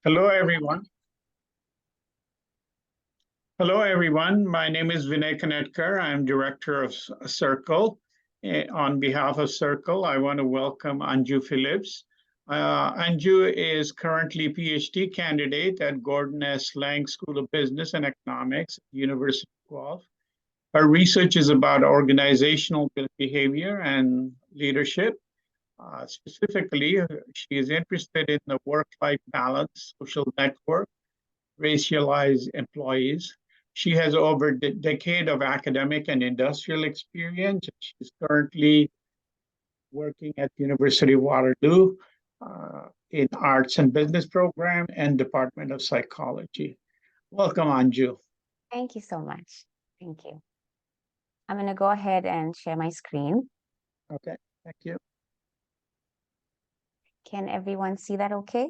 Hello, everyone. Hello, everyone. My name is Vinay Kanetkar. I'm director of Circle. On behalf of Circle, I want to welcome Anju Phillips. Anju is currently PhD candidate at Gordon S. Lang School of Business and Economics at University of Guelph. Her research is about organizational behavior and leadership. Specifically, she is interested in the work-life balance, social network, racialized employees. She has over a decade of academic and industrial experience. She's currently working at University of Waterloo in Arts and Business Program and Department of Psychology. Welcome, Anju. Thank you so much. Thank you. I'm going to go ahead and share my screen. Okay, thank you. Can everyone see that okay?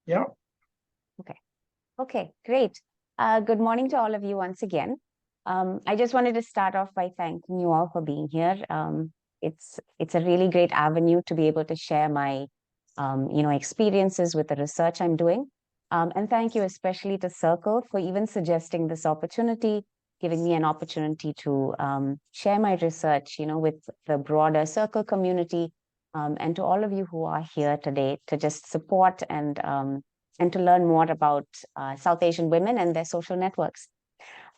Yeah. Okay, great. Good morning to all of you once again. I just wanted to start off by thanking you all for being here. It's a really great avenue to be able to share my experiences with the research I'm doing. And thank you especially to Circle for even suggesting this opportunity, giving me an opportunity to share my research, with the broader Circle community, and to all of you who are here today to just support and to learn more about South Asian women and their social networks.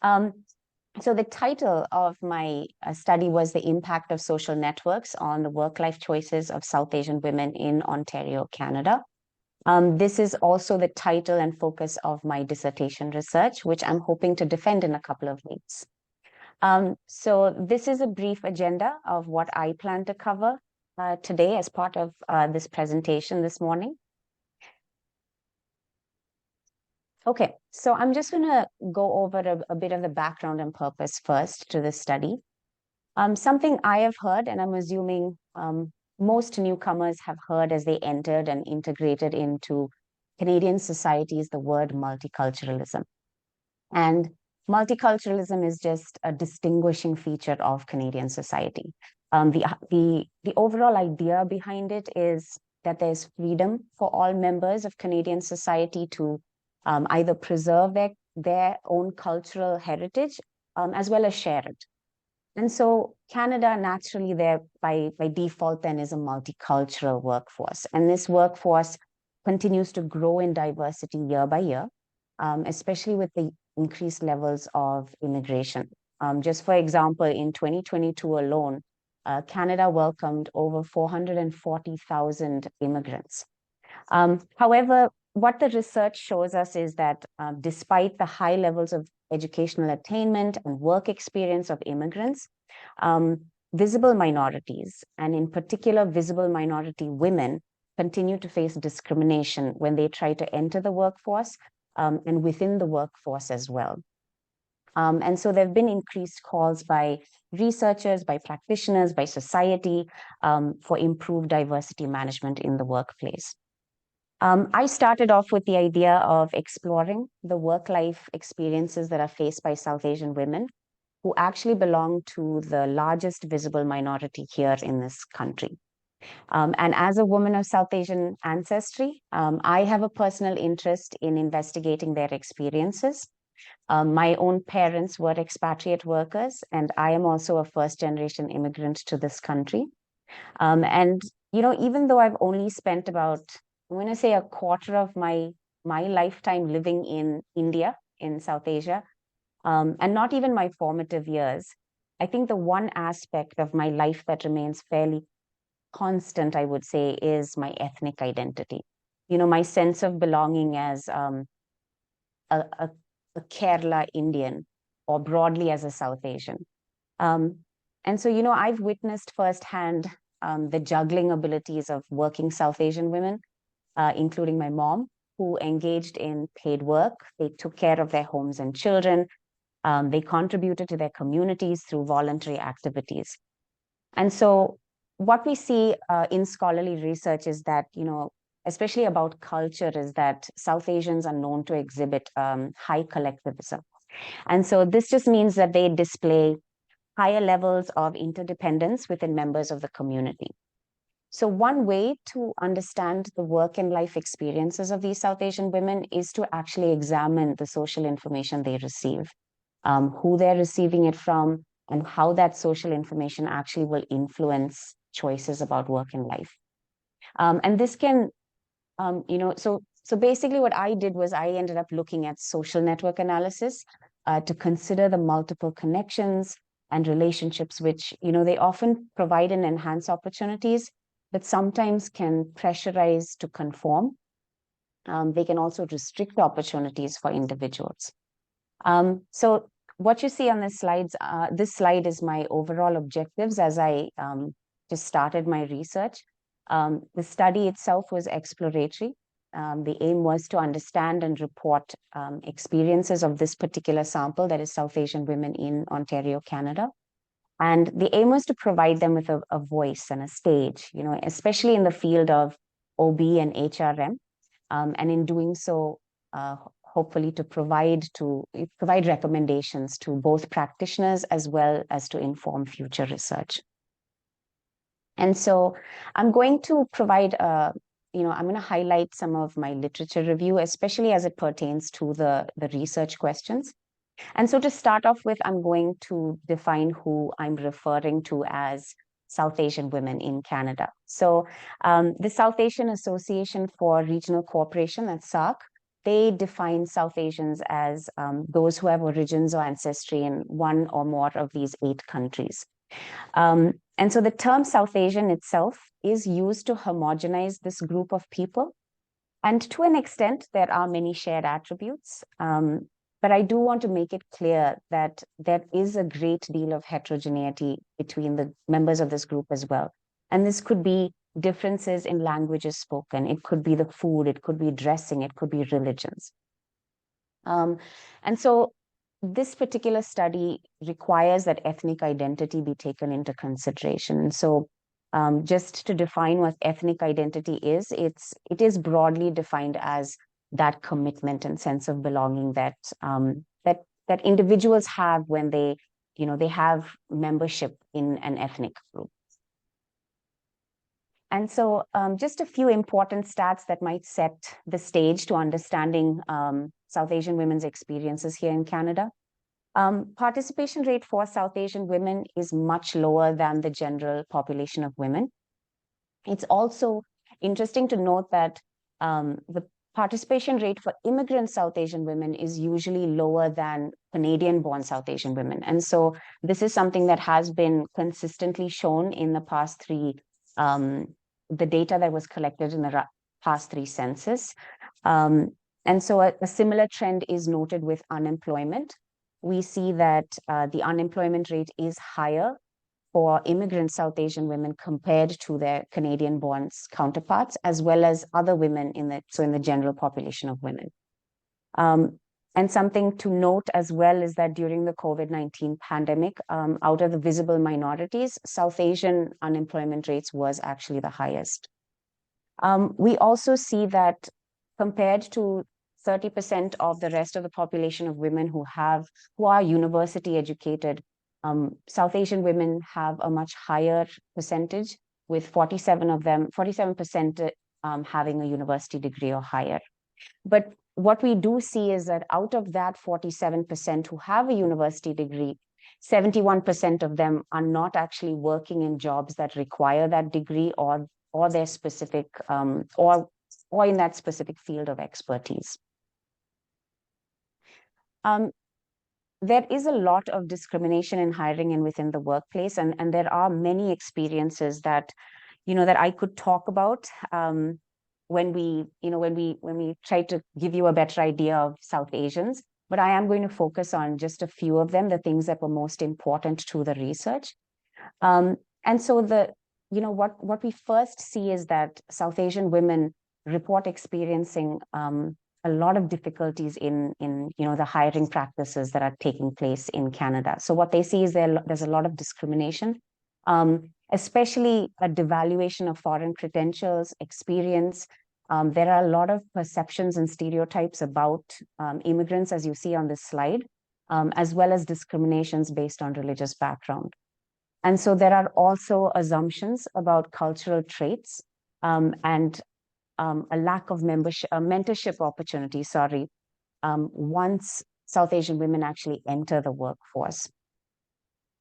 So the title of my study was The Impact of Social Networks on the Work-Life Choices of South Asian Women in Ontario, Canada. This is also the title and focus of my dissertation research, which I'm hoping to defend in a couple of weeks. So this is a brief agenda of what I plan to cover today as part of this presentation this morning. Okay, so I'm just going to go over a bit of the background and purpose first to this study. Something I have heard, and I'm assuming most newcomers have heard as they entered and integrated into Canadian society, is the word multiculturalism. And multiculturalism is just a distinguishing feature of Canadian society. The overall idea behind it is that there's freedom for all members of Canadian society to either preserve their own cultural heritage as well as share it. And so Canada naturally there by default then is a multicultural workforce. And this workforce continues to grow in diversity year by year, especially with the increased levels of immigration. Just for example, in 2022 alone, Canada welcomed over 440,000 immigrants. However, what the research shows us is that despite the high levels of educational attainment and work experience of immigrants, visible minorities, and in particular visible minority women, continue to face discrimination when they try to enter the workforce and within the workforce as well. And so there have been increased calls by researchers, by practitioners, by society for improved diversity management in the workplace. I started off with the idea of exploring the work-life experiences that are faced by South Asian women who actually belong to the largest visible minority here in this country. And as a woman of South Asian ancestry, I have a personal interest in investigating their experiences. My own parents were expatriate workers, and I am also a first-generation immigrant to this country. And, even though I've only spent about, I'm going to say a quarter of my lifetime living in India, in South Asia, and not even my formative years, I think the one aspect of my life that remains fairly constant, I would say, is my ethnic identity. My sense of belonging as a Kerala Indian or broadly as a South Asian. And so, I've witnessed firsthand the juggling abilities of working South Asian women, including my mom, who engaged in paid work. They took care of their homes and children. They contributed to their communities through voluntary activities. And so what we see in scholarly research is that, especially about culture, is that South Asians are known to exhibit high collectivism. And so this just means that they display higher levels of interdependence within members of the community. So one way to understand the work and life experiences of these South Asian women is to actually examine the social information they receive, who they're receiving it from, and how that social information actually will influence choices about work and life. And this can, so basically what I did was I ended up looking at social network analysis to consider the multiple connections and relationships, which, they often provide and enhance opportunities, but sometimes can pressurize to conform. They can also restrict opportunities for individuals. So what you see on this slide is my overall objectives as I just started my research. The study itself was exploratory. The aim was to understand and report experiences of this particular sample, that is South Asian women in Ontario, Canada. And the aim was to provide them with a voice and a stage, especially in the field of OB and HRM. And in doing so, hopefully to provide recommendations to both practitioners as well as to inform future research. And so I'm going to provide I'm going to highlight some of my literature review, especially as it pertains to the research questions. And so to start off with, I'm going to define who I'm referring to as South Asian women in Canada. So the South Asian Association for Regional Cooperation, that's SARC, they define South Asians as those who have origins or ancestry in one or more of these 8 countries. And so the term South Asian itself is used to homogenize this group of people. And to an extent, there are many shared attributes. But I do want to make it clear that there is a great deal of heterogeneity between the members of this group as well. And this could be differences in languages spoken. It could be the food, it could be dressing, it could be religions. And so this particular study requires that ethnic identity be taken into consideration. So just to define what ethnic identity is, it is broadly defined as that commitment and sense of belonging that that individuals have when they have membership in an ethnic group. And so just a few important stats that might set the stage to understanding South Asian women's experiences here in Canada. Participation rate for South Asian women is much lower than the general population of women. It's also interesting to note that the participation rate for immigrant South Asian women is usually lower than Canadian-born South Asian women. And so this is something that has been consistently shown in the past 3, the data that was collected in the past 3 census. And so a similar trend is noted with unemployment. We see that the unemployment rate is higher for immigrant South Asian women compared to their Canadian-born counterparts, as well as other women in the general population of women. And something to note as well is that during the COVID-19 pandemic, out of the visible minorities, South Asian unemployment rates was actually the highest. We also see that compared to 30% of the rest of the population of women who are university educated, South Asian women have a much higher percentage, with 47% having a university degree or higher. But what we do see is that out of that 47% who have a university degree, 71% of them are not actually working in jobs that require that degree or their specific or in that specific field of expertise. There is a lot of discrimination in hiring and within the workplace, and there are many experiences that I could talk about when we try to give you a better idea of South Asians. But I am going to focus on just a few of them, the things that were most important to the research. And so what we first see is that South Asian women report experiencing a lot of difficulties in the hiring practices that are taking place in Canada. So what they see is there's a lot of discrimination, especially a devaluation of foreign credentials, experience. There are a lot of perceptions and stereotypes about immigrants, as you see on this slide, as well as discriminations based on religious background. And so there are also assumptions about cultural traits and a lack of mentorship opportunities, once South Asian women actually enter the workforce.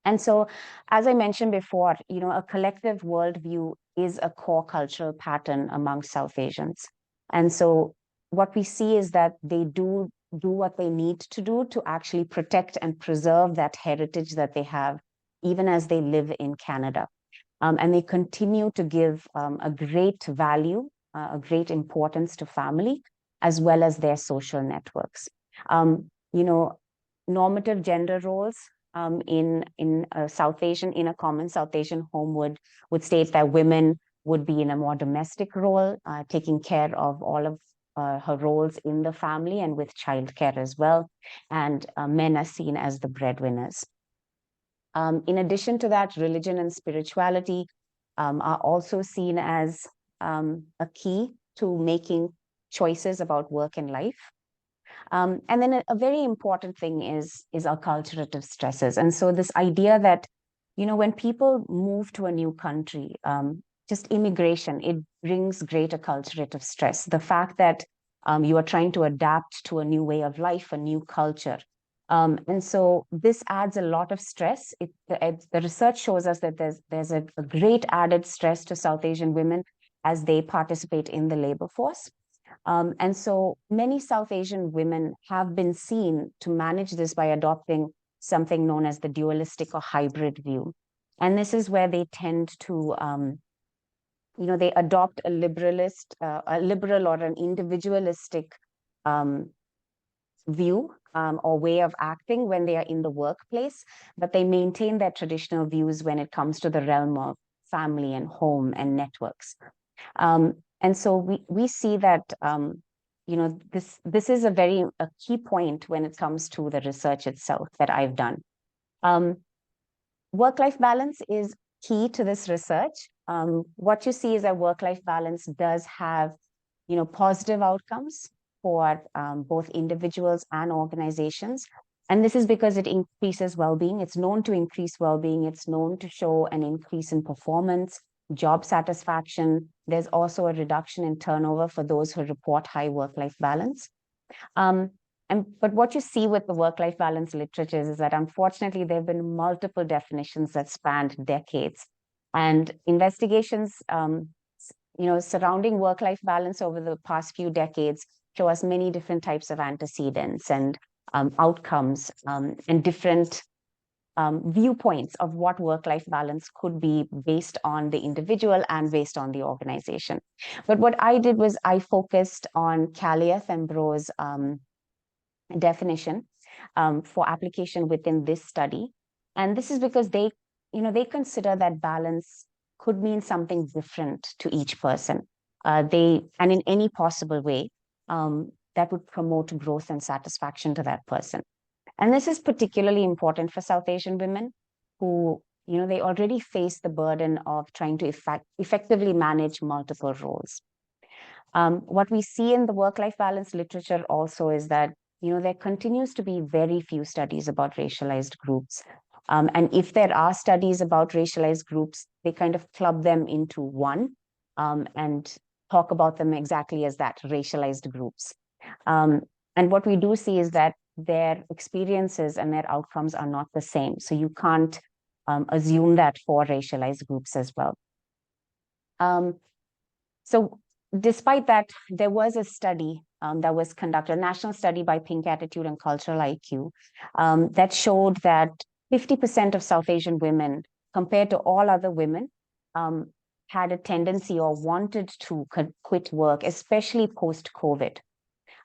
And so, as I mentioned before, a collective worldview is a core cultural pattern among South Asians. And so what we see is that they do what they need to do to actually protect and preserve that heritage that they have, even as they live in Canada. And they continue to give a great value, a great importance to family, as well as their social networks. Normative gender roles in a common South Asian home would state that women would be in a more domestic role, taking care of all of her roles in the family and with childcare as well. And men are seen as the breadwinners. In addition to that, religion and spirituality are also seen as a key to making choices about work and life. And then a very important thing is acculturative stresses. And so this idea that, when people move to a new country, just immigration, it brings great acculturative stress. The fact that you are trying to adapt to a new way of life, a new culture. And so this adds a lot of stress. The research shows us that there's a great added stress to South Asian women as they participate in the labor force. And so many South Asian women have been seen to manage this by adopting something known as the dualistic or hybrid view. And this is where they tend to, they adopt a liberal or an individualistic view or way of acting when they are in the workplace, but they maintain their traditional views when it comes to the realm of family and home and networks. And so we see that, this is a key point when it comes to the research itself that I've done. Work-life balance is key to this research. What you see is that work-life balance does have, positive outcomes for both individuals and organizations. And this is because it increases well-being. It's known to increase well-being. It's known to show an increase in performance, job satisfaction. There's also a reduction in turnover for those who report high work-life balance. But what you see with the work-life balance literatures is that unfortunately there have been multiple definitions that spanned decades, and investigations, surrounding work-life balance over the past few decades show us many different types of antecedents and outcomes and different viewpoints of what work-life balance could be based on the individual and based on the organization. But what I did was I focused on Calieth and Bro's definition for application within this study. And this is because they consider that balance could mean something different to each person. And in any possible way that would promote growth and satisfaction to that person. And this is particularly important for South Asian women who, they already face the burden of trying to effectively manage multiple roles. What we see in the work-life balance literature also is that, there continues to be very few studies about racialized groups. And if there are studies about racialized groups, they kind of club them into one and talk about them exactly as that, racialized groups. And what we do see is that their experiences and their outcomes are not the same. So you can't assume that for racialized groups as well. So despite that, there was a study that was conducted, a national study by Pink Attitude and Cultural IQ, that showed that 50% of South Asian women, compared to all other women, had a tendency or wanted to quit work, especially post-COVID.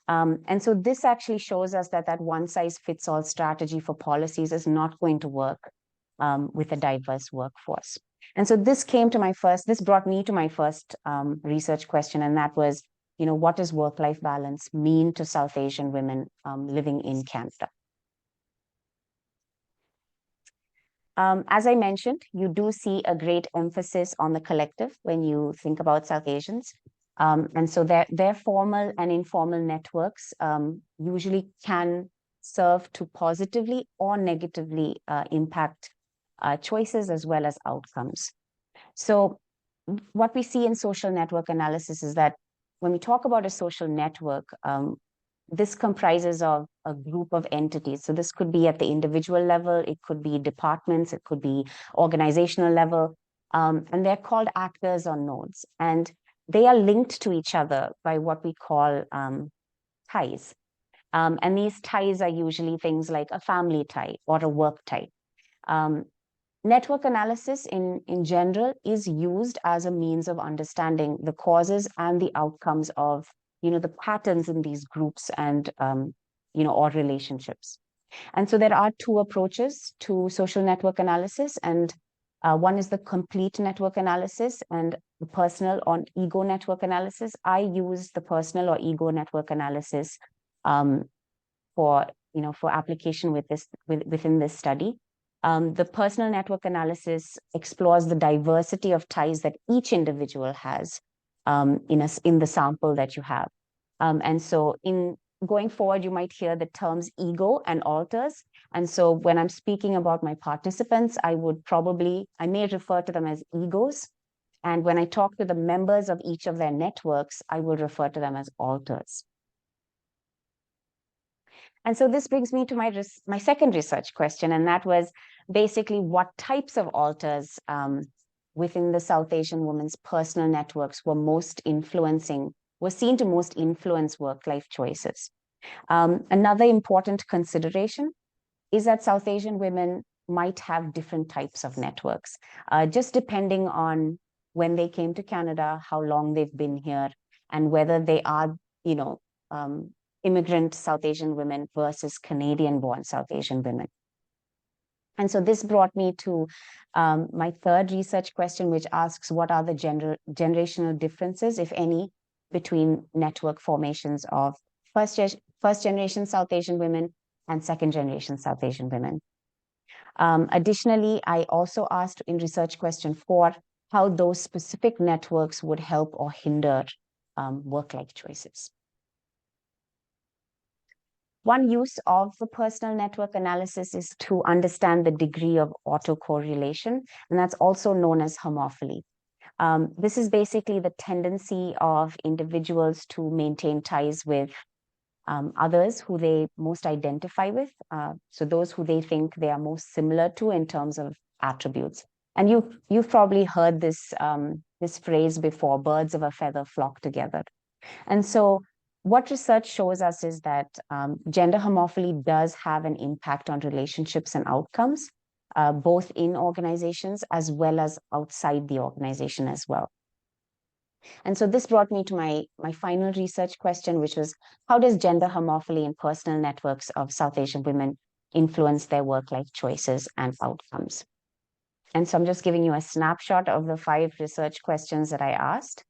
And so this actually shows us that one-size-fits-all strategy for policies is not going to work with a diverse workforce. And so this brought me to my first research question, and that was, what does work-life balance mean to South Asian women living in Canada? As I mentioned, you do see a great emphasis on the collective when you think about South Asians. And so their formal and informal networks usually can serve to positively or negatively impact choices as well as outcomes. So what we see in social network analysis is that when we talk about a social network, this comprises of a group of entities. So this could be at the individual level, it could be departments, it could be organizational level, and they're called actors or nodes. And they are linked to each other by what we call ties. And these ties are usually things like a family tie or a work tie. Network analysis in general is used as a means of understanding the causes and the outcomes of, the patterns in these groups and, or relationships. And so there are two approaches to social network analysis, and one is the complete network analysis and the personal or ego network analysis. I use the personal or ego network analysis for application within this study. The personal network analysis explores the diversity of ties that each individual has in the sample that you have. And so in going forward, you might hear the terms ego and alters. And so when I'm speaking about my participants, I may refer to them as egos. And when I talk to the members of each of their networks, I will refer to them as alters. And so this brings me to my second research question, and that was basically what types of alters within the South Asian women's personal networks were seen to most influence work-life choices. Another important consideration is that South Asian women might have different types of networks, just depending on when they came to Canada, how long they've been here, and whether they are, immigrant South Asian women versus Canadian-born South Asian women. And so this brought me to my third research question, which asks, what are the generational differences, if any, between network formations of first-generation South Asian women and second-generation South Asian women? Additionally, I also asked in research question 4, how those specific networks would help or hinder work-life choices. One use of the personal network analysis is to understand the degree of autocorrelation, and that's also known as homophily. This is basically the tendency of individuals to maintain ties with others who they most identify with, so those who they think they are most similar to in terms of attributes. And you've probably heard this phrase before, birds of a feather flock together. And so what research shows us is that gender homophily does have an impact on relationships and outcomes, both in organizations as well as outside the organization as well. And so this brought me to my final research question, which was, how does gender homophily in personal networks of South Asian women influence their work-life choices and outcomes? And so I'm just giving you a snapshot of the 5 research questions that I asked.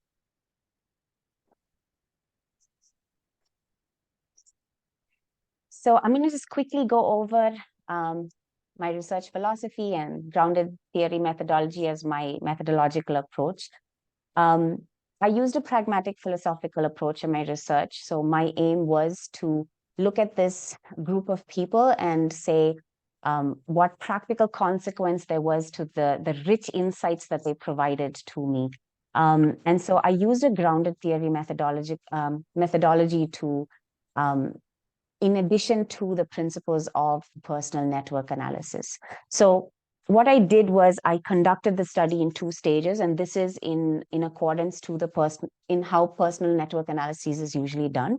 So I'm going to just quickly go over my research philosophy and grounded theory methodology as my methodological approach. I used a pragmatic philosophical approach in my research. So my aim was to look at this group of people and say what practical consequence there was to the rich insights that they provided to me. And so I used a grounded theory methodology to in addition to the principles of personal network analysis. So what I did was I conducted the study in 2 stages, and this is in accordance to in how personal network analysis is usually done.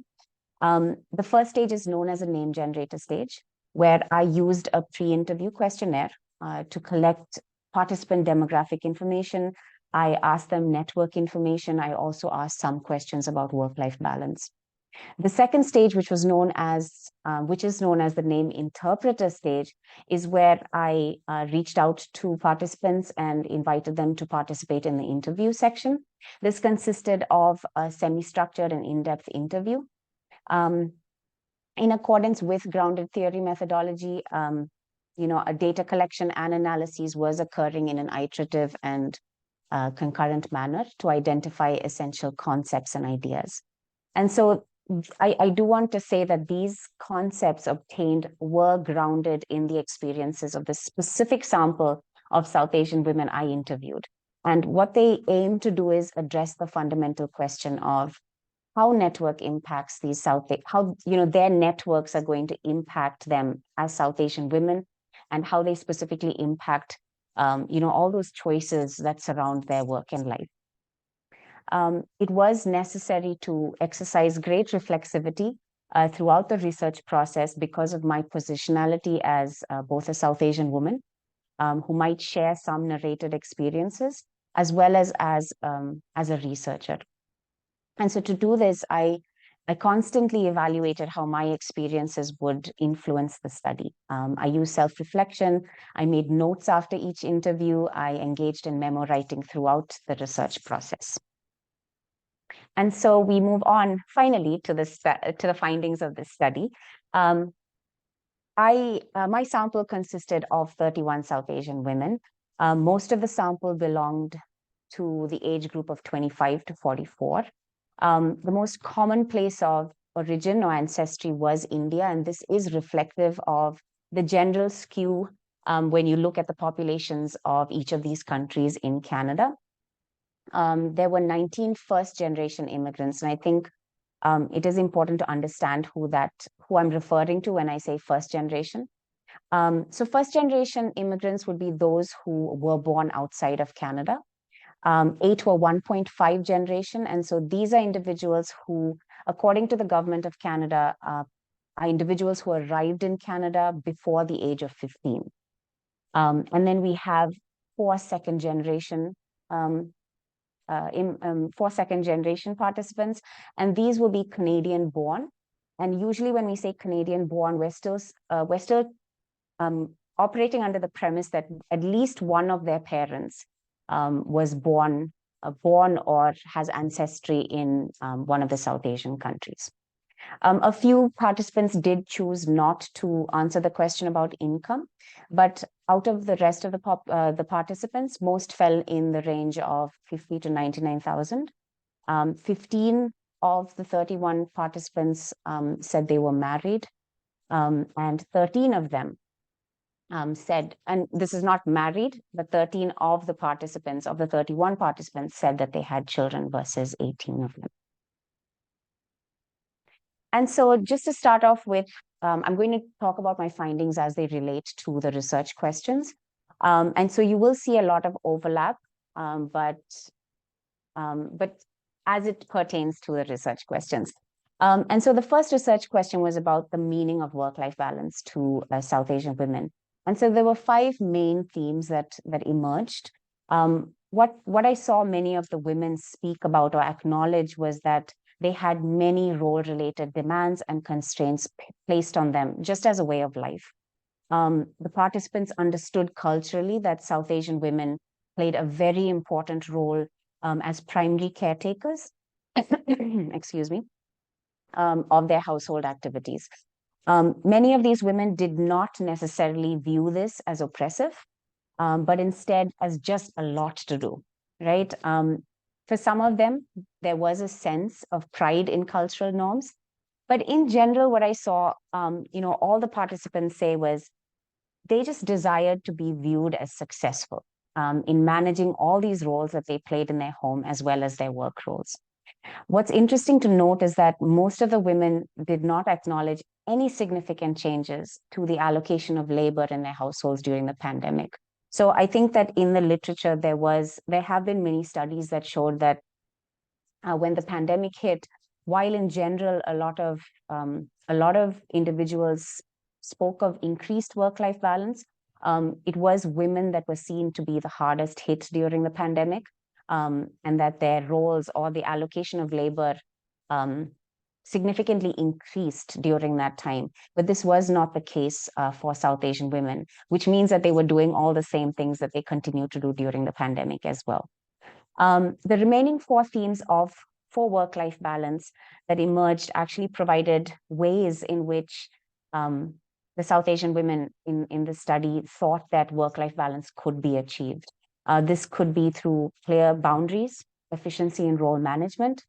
The first stage is known as a name generator stage, where I used a pre-interview questionnaire to collect participant demographic information. I asked them network information. I also asked some questions about work-life balance. The second stage, which is known as the name interpreter stage, is where I reached out to participants and invited them to participate in the interview section. This consisted of a semi-structured and in-depth interview. In accordance with grounded theory methodology, a data collection and analysis was occurring in an iterative and concurrent manner to identify essential concepts and ideas. And so I do want to say that these concepts obtained were grounded in the experiences of the specific sample of South Asian women I interviewed. And what they aim to do is address the fundamental question of how network impacts these how their networks are going to impact them as South Asian women, and how they specifically impact all those choices that surround their work and life. It was necessary to exercise great reflexivity throughout the research process because of my positionality as both a South Asian woman who might share some narrated experiences, as well as a researcher. And so to do this, I constantly evaluated how my experiences would influence the study. I used self-reflection. I made notes after each interview. I engaged in memo writing throughout the research process. And so we move on finally to the findings of this study. My sample consisted of 31 South Asian women. Most of the sample belonged to the age group of 25 to 44. The most common place of origin or ancestry was India, and this is reflective of the general skew when you look at the populations of each of these countries in Canada. There were 19 first-generation immigrants, and I think it is important to understand who I'm referring to when I say first generation. So first-generation immigrants would be those who were born outside of Canada. 8 were 1.5 generation, and so these are individuals who, according to the government of Canada, are individuals who arrived in Canada before the age of 15. And then we have 4 second-generation participants, and these will be Canadian born. And usually when we say Canadian born, we're still operating under the premise that at least one of their parents was born or has ancestry in one of the South Asian countries. A few participants did choose not to answer the question about income, but out of the rest of the participants, most fell in the range of 50 to 99,000. 15 of the 31 participants said they were married, and 13 of them said, and this is not married, but 13 of the 31 participants said that they had children versus 18 of them. And so just to start off with, I'm going to talk about my findings as they relate to the research questions. And so you will see a lot of overlap, but as it pertains to the research questions. And so the first research question was about the meaning of work-life balance to South Asian women. And so there were 5 main themes that emerged. What I saw many of the women speak about or acknowledge was that they had many role-related demands and constraints placed on them just as a way of life. The participants understood culturally that South Asian women played a very important role as primary caretakers, excuse me, of their household activities. Many of these women did not necessarily view this as oppressive, but instead as just a lot to do, right? For some of them, there was a sense of pride in cultural norms. But in general, what I saw, all the participants say was they just desired to be viewed as successful in managing all these roles that they played in their home as well as their work roles. What's interesting to note is that most of the women did not acknowledge any significant changes to the allocation of labor in their households during the pandemic. So I think that in the literature, there have been many studies that showed that when the pandemic hit, while in general, a lot of individuals spoke of increased work-life balance, it was women that were seen to be the hardest hit during the pandemic, and that their roles or the allocation of labor significantly increased during that time. But this was not the case for South Asian women, which means that they were doing all the same things that they continued to do during the pandemic as well. The remaining 4 themes for work-life balance that emerged actually provided ways in which the South Asian women in the study thought that work-life balance could be achieved. This could be through clear boundaries, efficiency in role management.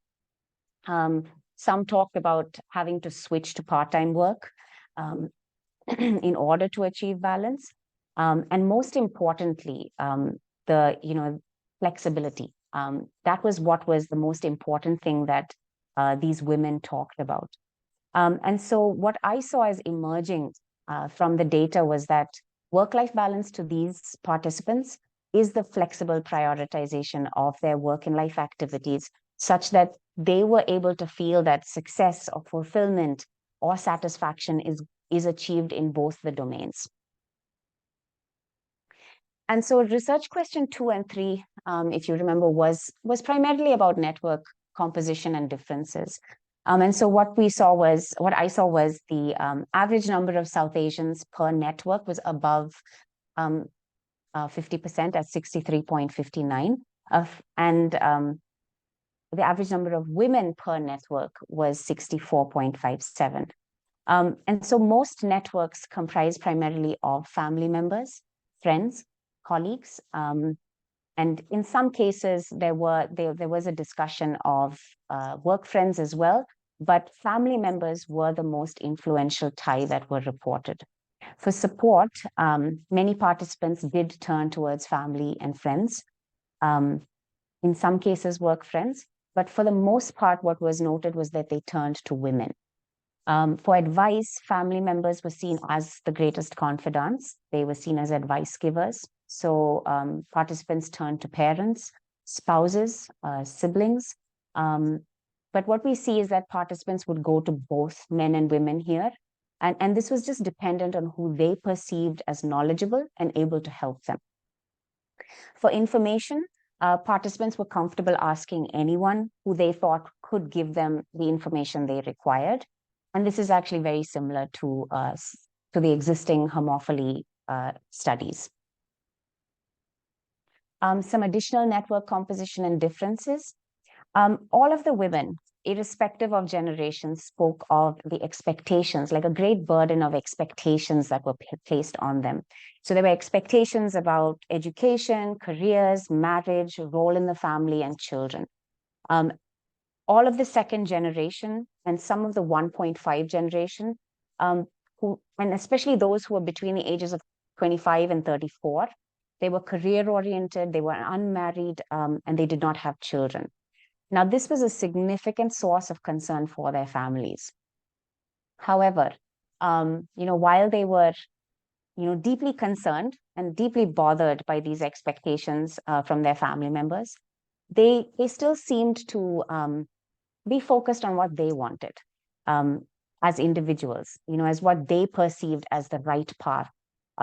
Some talked about having to switch to part-time work in order to achieve balance. And most importantly, the flexibility. That was what was the most important thing that these women talked about. And so what I saw as emerging from the data was that work-life balance to these participants is the flexible prioritization of their work and life activities, such that they were able to feel that success or fulfillment or satisfaction is achieved in both the domains. And so research question 2 and 3, if you remember, was primarily about network composition and differences. And so what I saw was the average number of South Asians per network was above 50% at 63.59. And the average number of women per network was 64.57. And so most networks comprise primarily of family members, friends, colleagues, and in some cases there was a discussion of work friends as well, but family members were the most influential tie that were reported. For support, many participants did turn towards family and friends, in some cases work friends, but for the most part what was noted was that they turned to women. For advice, family members were seen as the greatest confidants. They were seen as advice givers. So participants turned to parents, spouses, siblings. But what we see is that participants would go to both men and women here. And this was just dependent on who they perceived as knowledgeable and able to help them. For information, participants were comfortable asking anyone who they thought could give them the information they required. And this is actually very similar to the existing homophily studies. Some additional network composition and differences. All of the women, irrespective of generations, spoke of the expectations, like a great burden of expectations that were placed on them. So there were expectations about education, careers, marriage, role in the family, and children. All of the second generation and some of the 1.5 generation, and especially those who were between the ages of 25 and 34, they were career oriented, they were unmarried, and they did not have children. Now, this was a significant source of concern for their families. However, while they were, deeply concerned and deeply bothered by these expectations from their family members, they still seemed to be focused on what they wanted as individuals, as what they perceived as the right path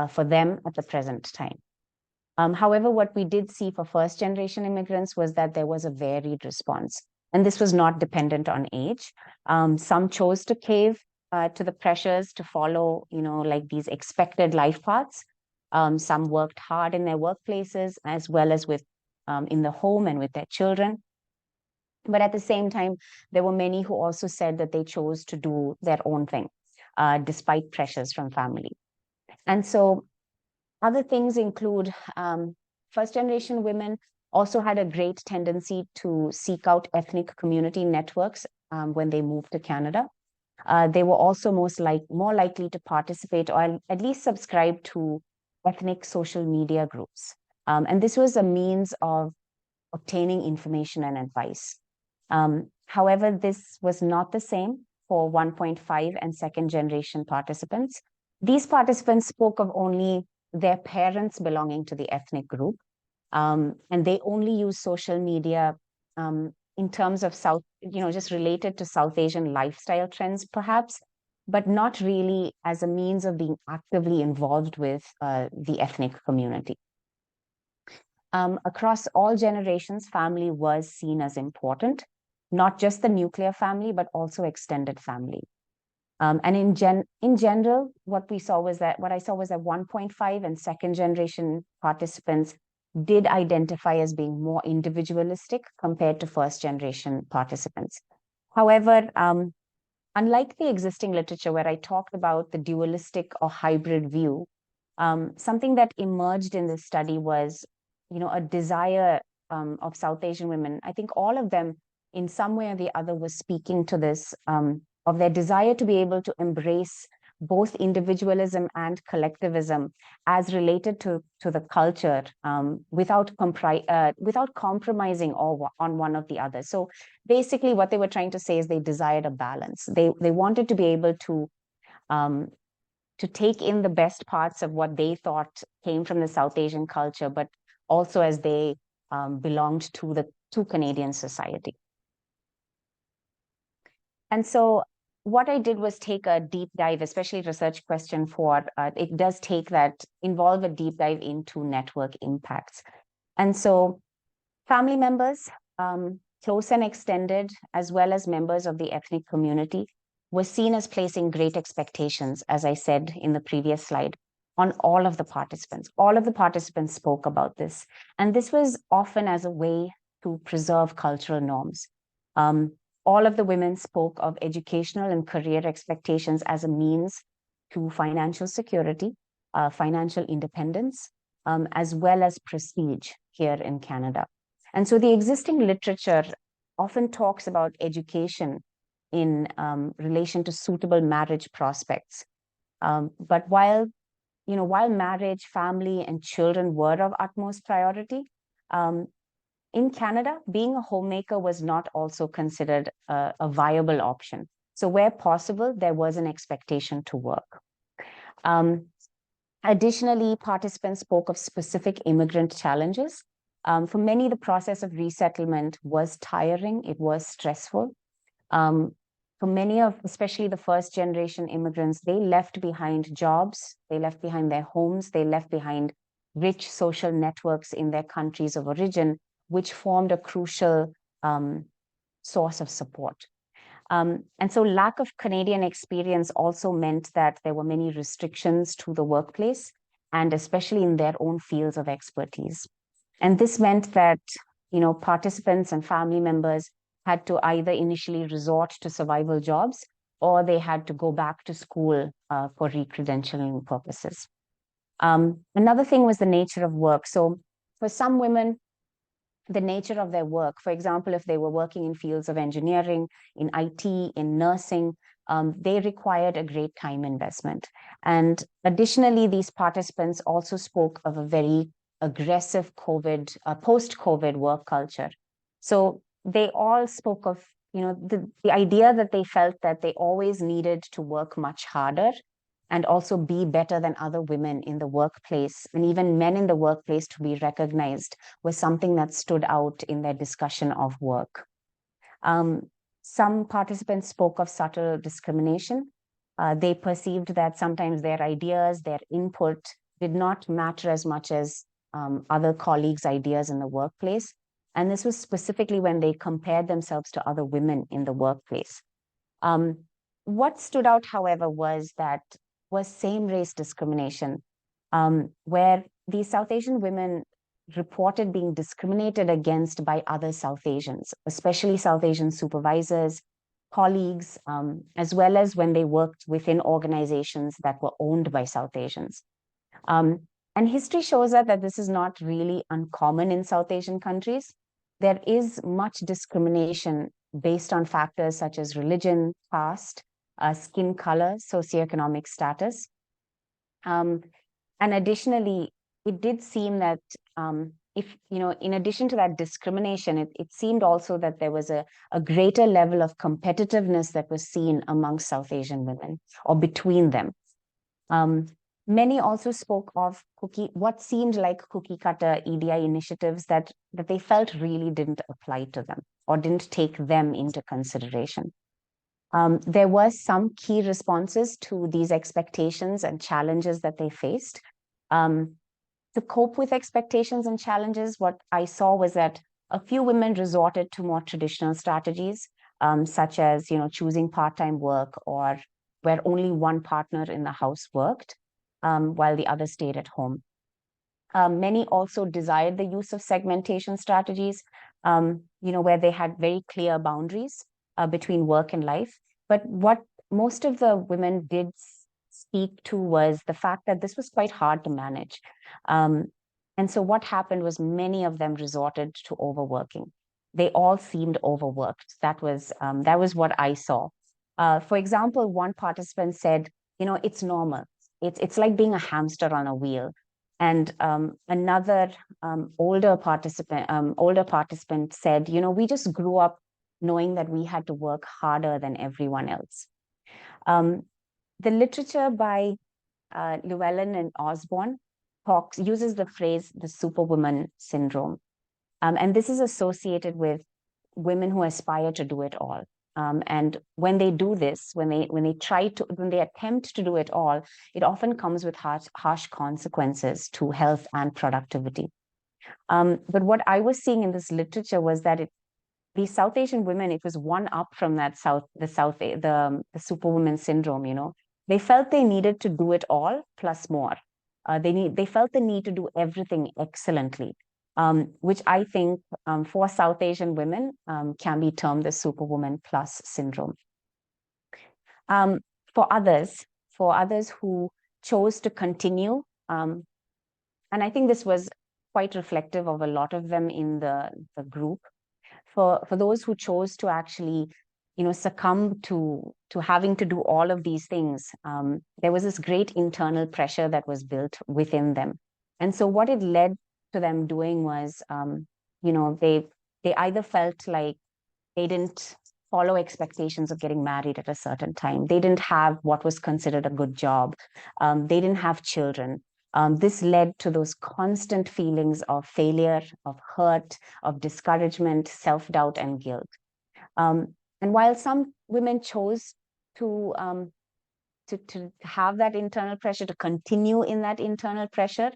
for them at the present time. However, what we did see for first generation immigrants was that there was a varied response, and this was not dependent on age. Some chose to cave to the pressures to follow, like these expected life paths. Some worked hard in their workplaces as well as in the home and with their children. But at the same time, there were many who also said that they chose to do their own thing, despite pressures from family. And so other things include first generation women also had a great tendency to seek out ethnic community networks when they moved to Canada. They were also more likely to participate or at least subscribe to ethnic social media groups. And this was a means of obtaining information and advice. However, this was not the same for 1.5 and second generation participants. These participants spoke of only their parents belonging to the ethnic group, and they only use social media in terms of just related to South Asian lifestyle trends, perhaps, but not really as a means of being actively involved with the ethnic community. Across all generations, family was seen as important, not just the nuclear family, but also extended family. And in general, what I saw was that 1.5 and second generation participants did identify as being more individualistic compared to first generation participants. However, unlike the existing literature where I talked about the dualistic or hybrid view, something that emerged in this study was, a desire of South Asian women. I think all of them, in some way or the other, was speaking to this, of their desire to be able to embrace both individualism and collectivism as related to the culture, without compromising on one of the other. So basically what they were trying to say is they desired a balance. They wanted to be able to take in the best parts of what they thought came from the South Asian culture, but also as they belonged to Canadian society. And so what I did was take a deep dive, especially research question for, it does involve a deep dive into network impacts. And so family members, close and extended, as well as members of the ethnic community, were seen as placing great expectations, as I said in the previous slide, on all of the participants. All of the participants spoke about this. And this was often as a way to preserve cultural norms. All of the women spoke of educational and career expectations as a means to financial security, financial independence, as well as prestige here in Canada. And so the existing literature often talks about education in relation to suitable marriage prospects. But while marriage, family, and children were of utmost priority, in Canada, being a homemaker was not also considered a viable option. So where possible, there was an expectation to work. Additionally, participants spoke of specific immigrant challenges. For many, the process of resettlement was tiring, it was stressful. For many of, especially the first generation immigrants, they left behind jobs, they left behind their homes, they left behind rich social networks in their countries of origin, which formed a crucial source of support. And so lack of Canadian experience also meant that there were many restrictions to the workplace, and especially in their own fields of expertise. And this meant that, participants and family members had to either initially resort to survival jobs, or they had to go back to school for recredentialing purposes. Another thing was the nature of work. So for some women, the nature of their work, for example, if they were working in fields of engineering, in IT, in nursing, they required a great time investment. And additionally, these participants also spoke of a very aggressive post-COVID work culture. So they all spoke of, the idea that they felt that they always needed to work much harder and also be better than other women in the workplace, and even men in the workplace to be recognized, was something that stood out in their discussion of work. Some participants spoke of subtle discrimination. They perceived that sometimes their ideas, their input did not matter as much as other colleagues' ideas in the workplace. And this was specifically when they compared themselves to other women in the workplace. What stood out, however, was same-race discrimination, where these South Asian women reported being discriminated against by other South Asians, especially South Asian supervisors, colleagues, as well as when they worked within organizations that were owned by South Asians. And history shows us that this is not really uncommon in South Asian countries. There is much discrimination based on factors such as religion, caste, skin color, socioeconomic status. And additionally, it did seem that in addition to that discrimination, it seemed also that there was a greater level of competitiveness that was seen amongst South Asian women, or between them. Many also spoke of what seemed like cookie cutter EDI initiatives that they felt really didn't apply to them or didn't take them into consideration. There were some key responses to these expectations and challenges that they faced. To cope with expectations and challenges, what I saw was that a few women resorted to more traditional strategies, such as choosing part-time work, or where only one partner in the house worked, while the other stayed at home. Many also desired the use of segmentation strategies, where they had very clear boundaries between work and life. But what most of the women did speak to was the fact that this was quite hard to manage. And so what happened was many of them resorted to overworking. They all seemed overworked. That was what I saw. For example, one participant said it's normal. It's like being a hamster on a wheel. And another older participant said, we just grew up knowing that we had to work harder than everyone else. The literature by Llewellyn and Osborne uses the phrase the superwoman syndrome. And this is associated with women who aspire to do it all. And when they do this, when they attempt to do it all, it often comes with harsh consequences to health and productivity. But what I was seeing in this literature was that these South Asian women, it was one up from that the superwoman syndrome. They felt they needed to do it all plus more. They felt the need to do everything excellently. Which I think for South Asian women can be termed the superwoman plus syndrome. For others who chose to continue, and I think this was quite reflective of a lot of them in the group, for those who chose to actually succumb to having to do all of these things, there was this great internal pressure that was built within them. And so what it led to them doing was, they either felt like they didn't follow expectations of getting married at a certain time. They didn't have what was considered a good job. They didn't have children. This led to those constant feelings of failure, of hurt, of discouragement, self-doubt, and guilt. And while some women chose to have that internal pressure, to continue in that internal pressure,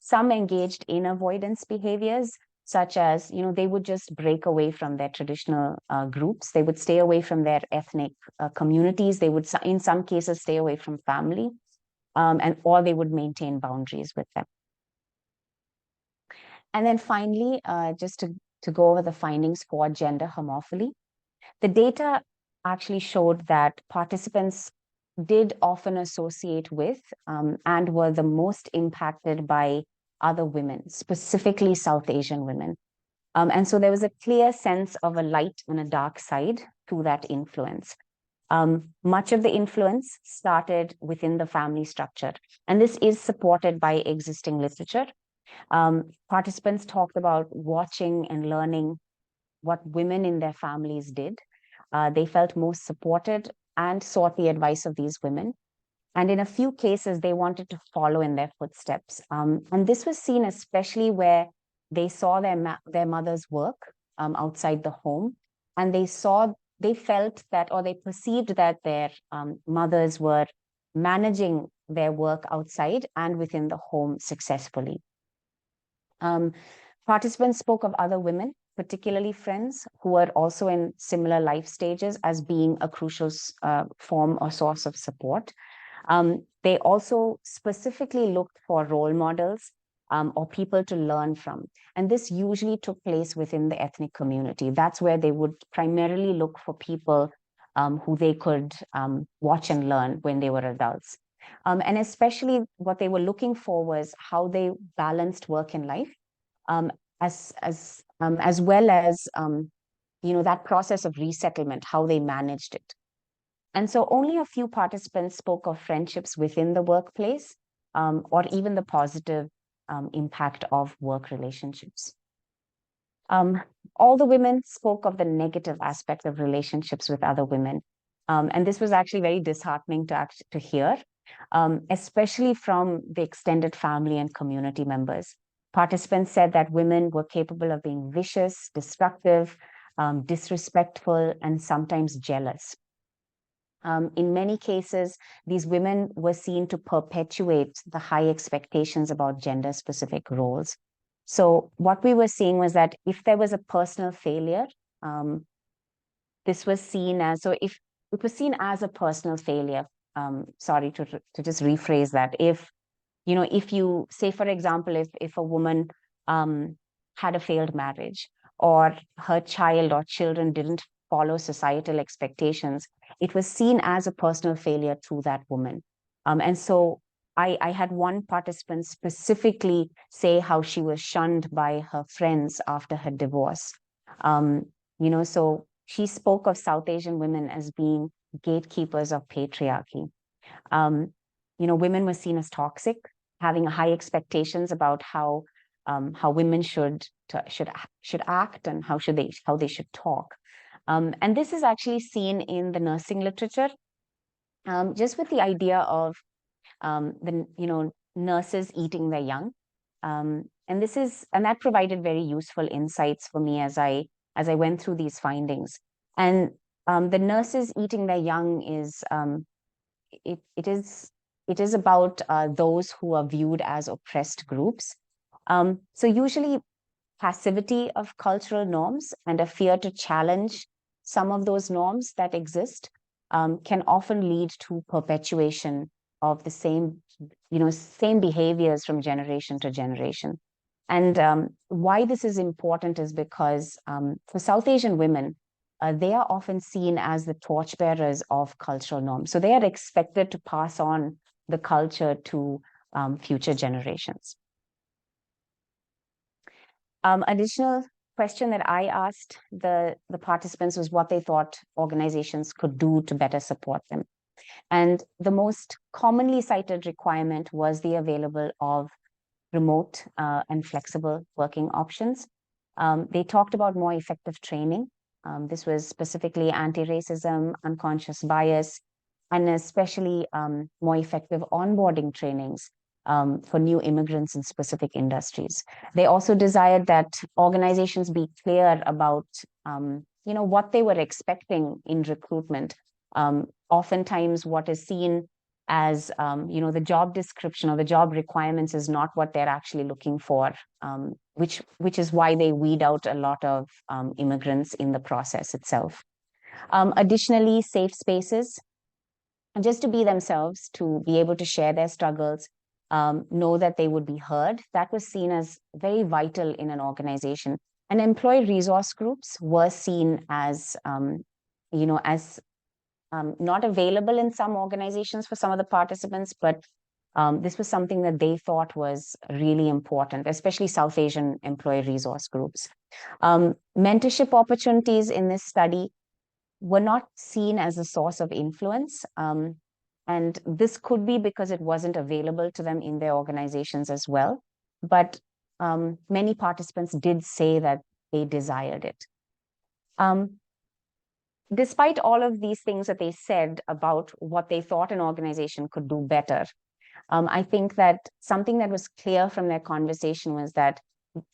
some engaged in avoidance behaviors, such as, they would just break away from their traditional groups. They would stay away from their ethnic communities. They would, in some cases, stay away from family, or they would maintain boundaries with them. And then finally, just to go over the findings for gender homophily, the data actually showed that participants did often associate with and were the most impacted by other women, specifically South Asian women. And so there was a clear sense of a light and a dark side to that influence. Much of the influence started within the family structure, and this is supported by existing literature. Participants talked about watching and learning what women in their families did. They felt most supported and sought the advice of these women. And in a few cases, they wanted to follow in their footsteps. And this was seen especially where they saw their mother's work outside the home, and they felt that, or they perceived that their mothers were managing their work outside and within the home successfully. Participants spoke of other women, particularly friends, who were also in similar life stages, as being a crucial form or source of support. They also specifically looked for role models or people to learn from. And this usually took place within the ethnic community. That's where they would primarily look for people who they could watch and learn when they were adults. And especially what they were looking for was how they balanced work and life, as well as that process of resettlement, how they managed it. And so only a few participants spoke of friendships within the workplace, or even the positive impact of work relationships. All the women spoke of the negative aspect of relationships with other women. And this was actually very disheartening to hear, especially from the extended family and community members. Participants said that women were capable of being vicious, destructive, disrespectful, and sometimes jealous. In many cases, these women were seen to perpetuate the high expectations about gender-specific roles. So what we were seeing was that if there was a personal failure, this was seen as, so if it was seen as a personal failure, sorry to just rephrase that. If you say, for example, if a woman had a failed marriage, or her child or children didn't follow societal expectations, it was seen as a personal failure to that woman. And so I had one participant specifically say how she was shunned by her friends after her divorce. So she spoke of South Asian women as being gatekeepers of patriarchy. Women were seen as toxic, having high expectations about how women should act and how they should talk. And this is actually seen in the nursing literature, just with the idea of nurses eating their young. And that provided very useful insights for me as I went through these findings. And the nurses eating their young it is about those who are viewed as oppressed groups. So usually passivity of cultural norms and a fear to challenge some of those norms that exist can often lead to perpetuation of the same behaviors from generation to generation. And why this is important is because for South Asian women, they are often seen as the torchbearers of cultural norms. So they are expected to pass on the culture to future generations. Additional question that I asked the participants was what they thought organizations could do to better support them. And the most commonly cited requirement was the available of remote and flexible working options. They talked about more effective training. This was specifically anti-racism, unconscious bias, and especially more effective onboarding trainings for new immigrants in specific industries. They also desired that organizations be clear about what they were expecting in recruitment. Oftentimes what is seen as the job description or the job requirements is not what they're actually looking for, which is why they weed out a lot of immigrants in the process itself. Additionally, safe spaces, just to be themselves, to be able to share their struggles, know that they would be heard. That was seen as very vital in an organization. And employee resource groups were seen as, not available in some organizations for some of the participants, but this was something that they thought was really important, especially South Asian employee resource groups. Mentorship opportunities in this study were not seen as a source of influence. And this could be because it wasn't available to them in their organizations as well. But many participants did say that they desired it. Despite all of these things that they said about what they thought an organization could do better, I think that something that was clear from their conversation was that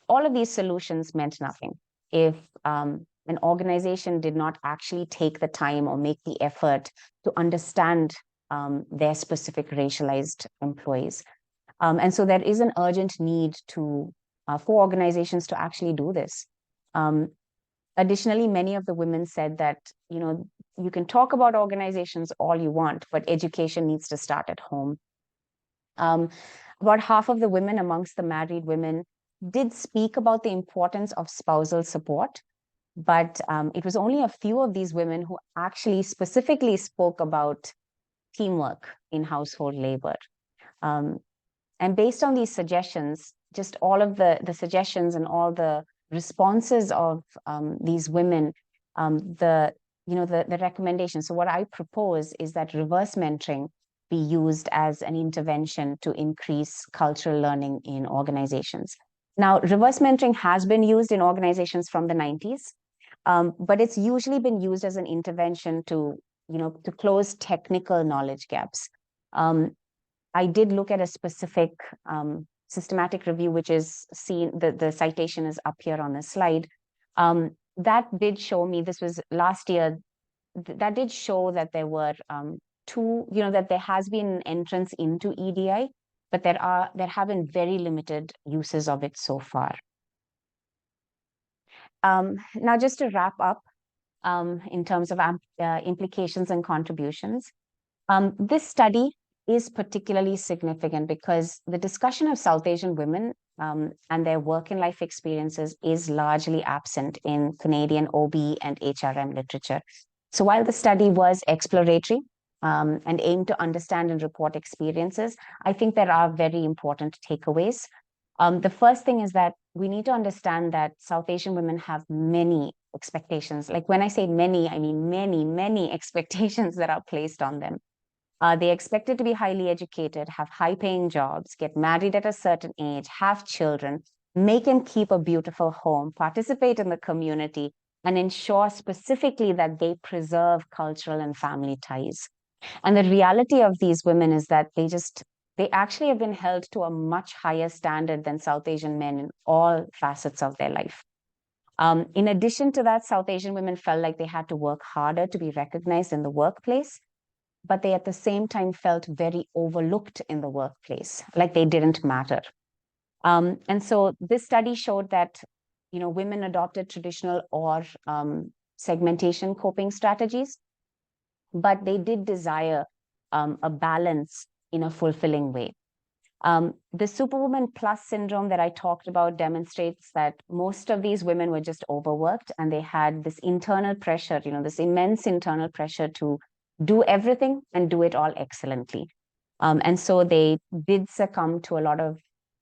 all of these solutions meant nothing if an organization did not actually take the time or make the effort to understand their specific racialized employees. And so there is an urgent need for organizations to actually do this. Additionally, many of the women said that, you can talk about organizations all you want, but education needs to start at home. About half of the women amongst the married women did speak about the importance of spousal support, but it was only a few of these women who actually specifically spoke about teamwork in household labor. And based on these suggestions, just all of the suggestions and all the responses of these women, the recommendation. So what I propose is that reverse mentoring be used as an intervention to increase cultural learning in organizations. Now, reverse mentoring has been used in organizations from the 90s, but it's usually been used as an intervention to close technical knowledge gaps. I did look at a specific systematic review, which is seen, the citation is up here on the slide. That did show me, this was last year, that did show that there were that there has been an entrance into EDI, but there have been very limited uses of it so far. Now, just to wrap up, in terms of implications and contributions, this study is particularly significant because the discussion of South Asian women and their work and life experiences is largely absent in Canadian OB and HRM literature. So while the study was exploratory and aimed to understand and report experiences, I think there are very important takeaways. The first thing is that we need to understand that South Asian women have many expectations. Like when I say many, I mean many, many expectations that are placed on them. They're expected to be highly educated, have high-paying jobs, get married at a certain age, have children, make and keep a beautiful home, participate in the community, and ensure specifically that they preserve cultural and family ties. And the reality of these women is that they actually have been held to a much higher standard than South Asian men in all facets of their life. In addition to that, South Asian women felt like they had to work harder to be recognized in the workplace, but they at the same time felt very overlooked in the workplace, like they didn't matter. And so this study showed that, women adopted traditional or segmentation coping strategies, but they did desire a balance in a fulfilling way. The Superwoman Plus syndrome that I talked about demonstrates that most of these women were just overworked and they had this internal pressure, this immense internal pressure to do everything and do it all excellently. And so they did succumb to a lot of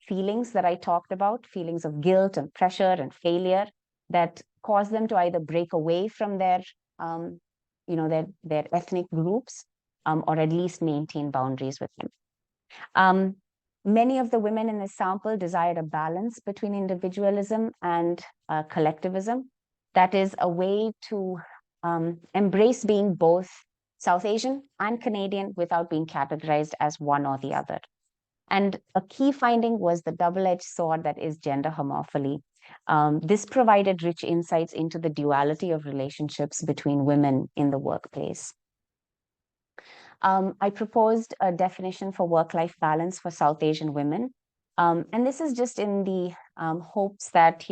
feelings that I talked about, feelings of guilt and pressure and failure that caused them to either break away from their ethnic groups, or at least maintain boundaries with them. Many of the women in this sample desired a balance between individualism and collectivism. That is a way to embrace being both South Asian and Canadian without being categorized as one or the other. And a key finding was the double-edged sword that is gender homophily. This provided rich insights into the duality of relationships between women in the workplace. I proposed a definition for work-life balance for South Asian women. And this is just in the hopes that,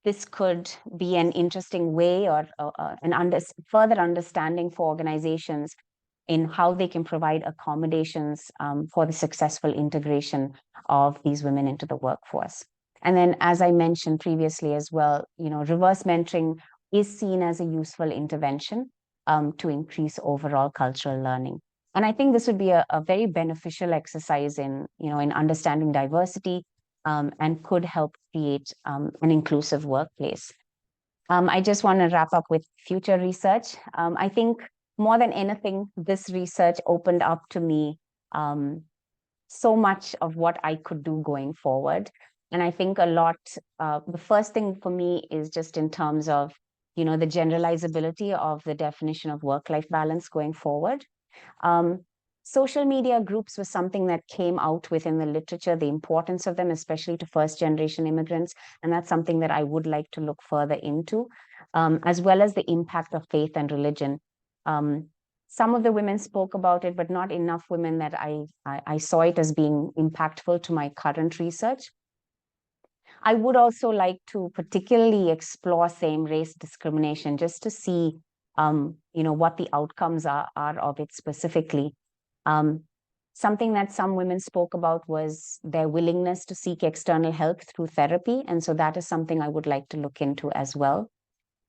this could be an interesting way or further understanding for organizations in how they can provide accommodations for the successful integration of these women into the workforce. And then, as I mentioned previously as well, reverse mentoring is seen as a useful intervention to increase overall cultural learning. And I think this would be a very beneficial exercise in understanding diversity and could help create an inclusive workplace. I just want to wrap up with future research. I think more than anything, this research opened up to me so much of what I could do going forward. And I think the first thing for me is just in terms of, the generalizability of the definition of work-life balance going forward. Social media groups was something that came out within the literature, the importance of them, especially to first-generation immigrants. And that's something that I would like to look further into, as well as the impact of faith and religion. Some of the women spoke about it, but not enough women that I saw it as being impactful to my current research. I would also like to particularly explore same-race discrimination just to see, what the outcomes are of it specifically. Something that some women spoke about was their willingness to seek external help through therapy. And so that is something I would like to look into as well.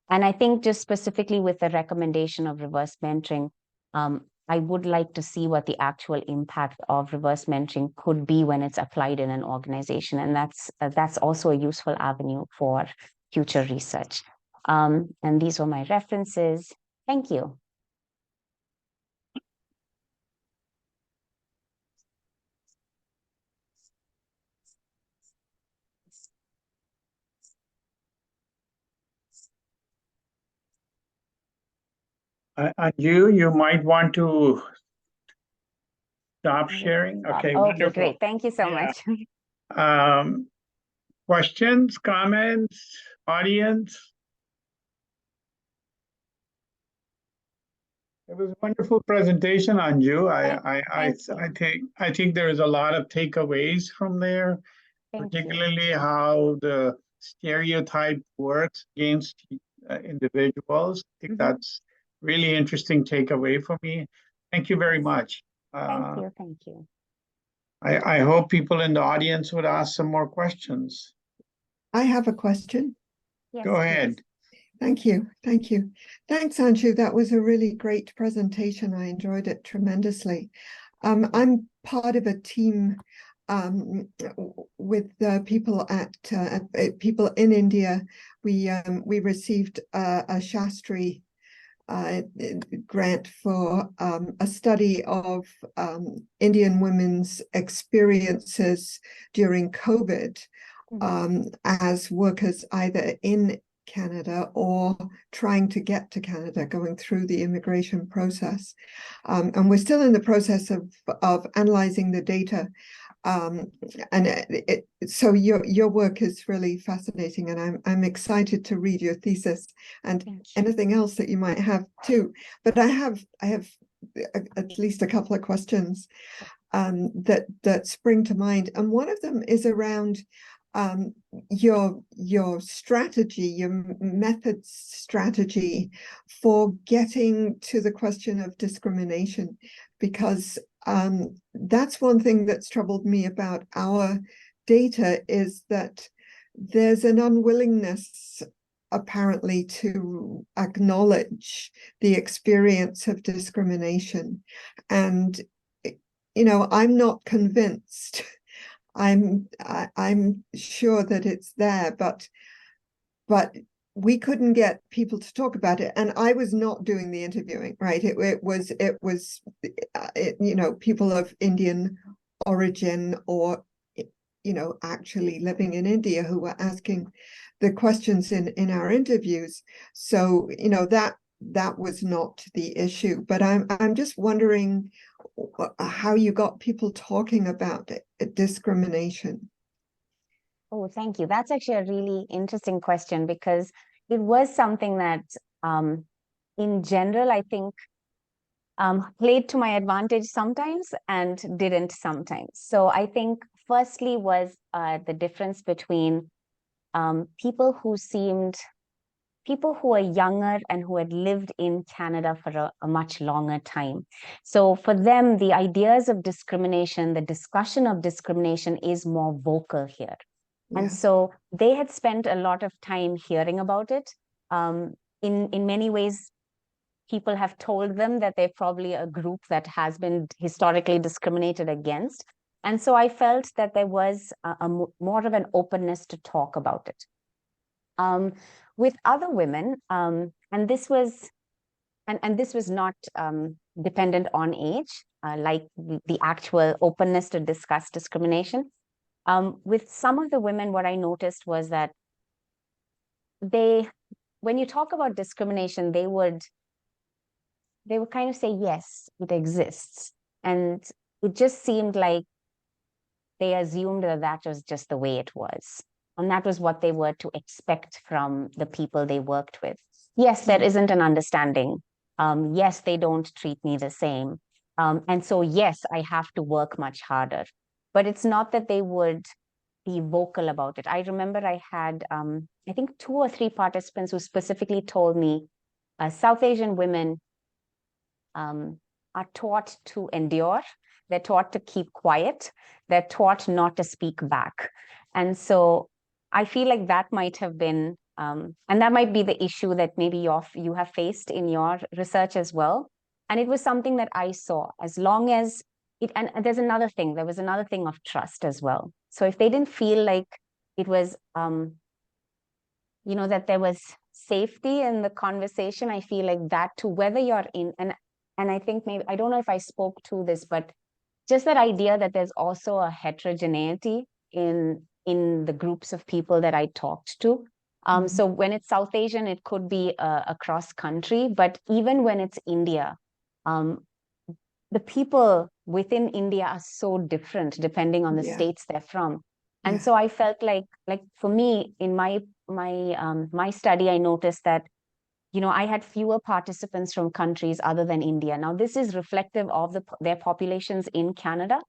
And I think just specifically with the recommendation of reverse mentoring, I would like to see what the actual impact of reverse mentoring could be when it's applied in an organization. And that's also a useful avenue for future research. And these were my references. Thank you. You might want to stop sharing. Okay, wonderful. Great. Thank you so much. Questions, comments, audience? It was a wonderful presentation, Anju. I think there is a lot of takeaways from there, particularly how the stereotype works against individuals. I think that's really interesting takeaway for me. Thank you very much. Thank you. I hope people in the audience would ask some more questions. I have a question. Yes, Go ahead. Please. Thank you. Thanks, Anju. That was a really great presentation. I enjoyed it tremendously. I'm part of a team with people people in India. We received a Shastri grant for a study of Indian women's experiences during COVID as workers either in Canada or trying to get to Canada, going through the immigration process. And we're still in the process of analyzing the data. So your work is really fascinating, and I'm excited to read your thesis and anything else that you might have too. But I have at least a couple of questions that spring to mind, and one of them is around your strategy, your method strategy for getting to the question of discrimination, because that's one thing that's troubled me about our data, is that there's an unwillingness apparently to acknowledge the experience of discrimination. And I'm not convinced. I'm sure that it's there, but we couldn't get people to talk about it, and I was not doing the interviewing, right? It was people of Indian origin, or actually living in India, who were asking the questions in our interviews. So that was not the issue, but I'm just wondering how you got people talking about discrimination. Oh, thank you. That's actually a really interesting question, because it was something that, in general, I think played to my advantage sometimes and didn't sometimes. So I think firstly was the difference between people who are younger and who had lived in Canada for a much longer time. So for them, the ideas of discrimination, the discussion of discrimination is more vocal here. And so they had spent a lot of time hearing about it. In many ways, people have told them that they're probably a group that has been historically discriminated against. And so I felt that there was more of an openness to talk about it. With other women, and this was not dependent on age, like the actual openness to discuss discrimination. With some of the women, what I noticed was that when you talk about discrimination, they would kind of say, yes, it exists. And it just seemed like they assumed that was just the way it was. And that was what they were to expect from the people they worked with. Yes, there isn't an understanding. Yes, they don't treat me the same. And so, yes, I have to work much harder. But it's not that they would be vocal about it. I remember I had, I think, 2 or 3 participants who specifically told me South Asian women are taught to endure. They're taught to keep quiet. They're taught not to speak back. And so I feel like that might have been, and that might be the issue that maybe you have faced in your research as well. And it was something that I saw, as long as and there was another thing of trust as well. So if they didn't feel like it was, that there was safety in the conversation, I feel like that too, whether you're in, and I think maybe, I don't know if I spoke to this, but just that idea that there's also a heterogeneity in the groups of people that I talked to. So when it's South Asian, it could be across country, but even when it's India, the people within India are so different depending on the states they're from. And so I felt like for me, in my study, I noticed that, I had fewer participants from countries other than India. Now, this is reflective of their populations in Canada.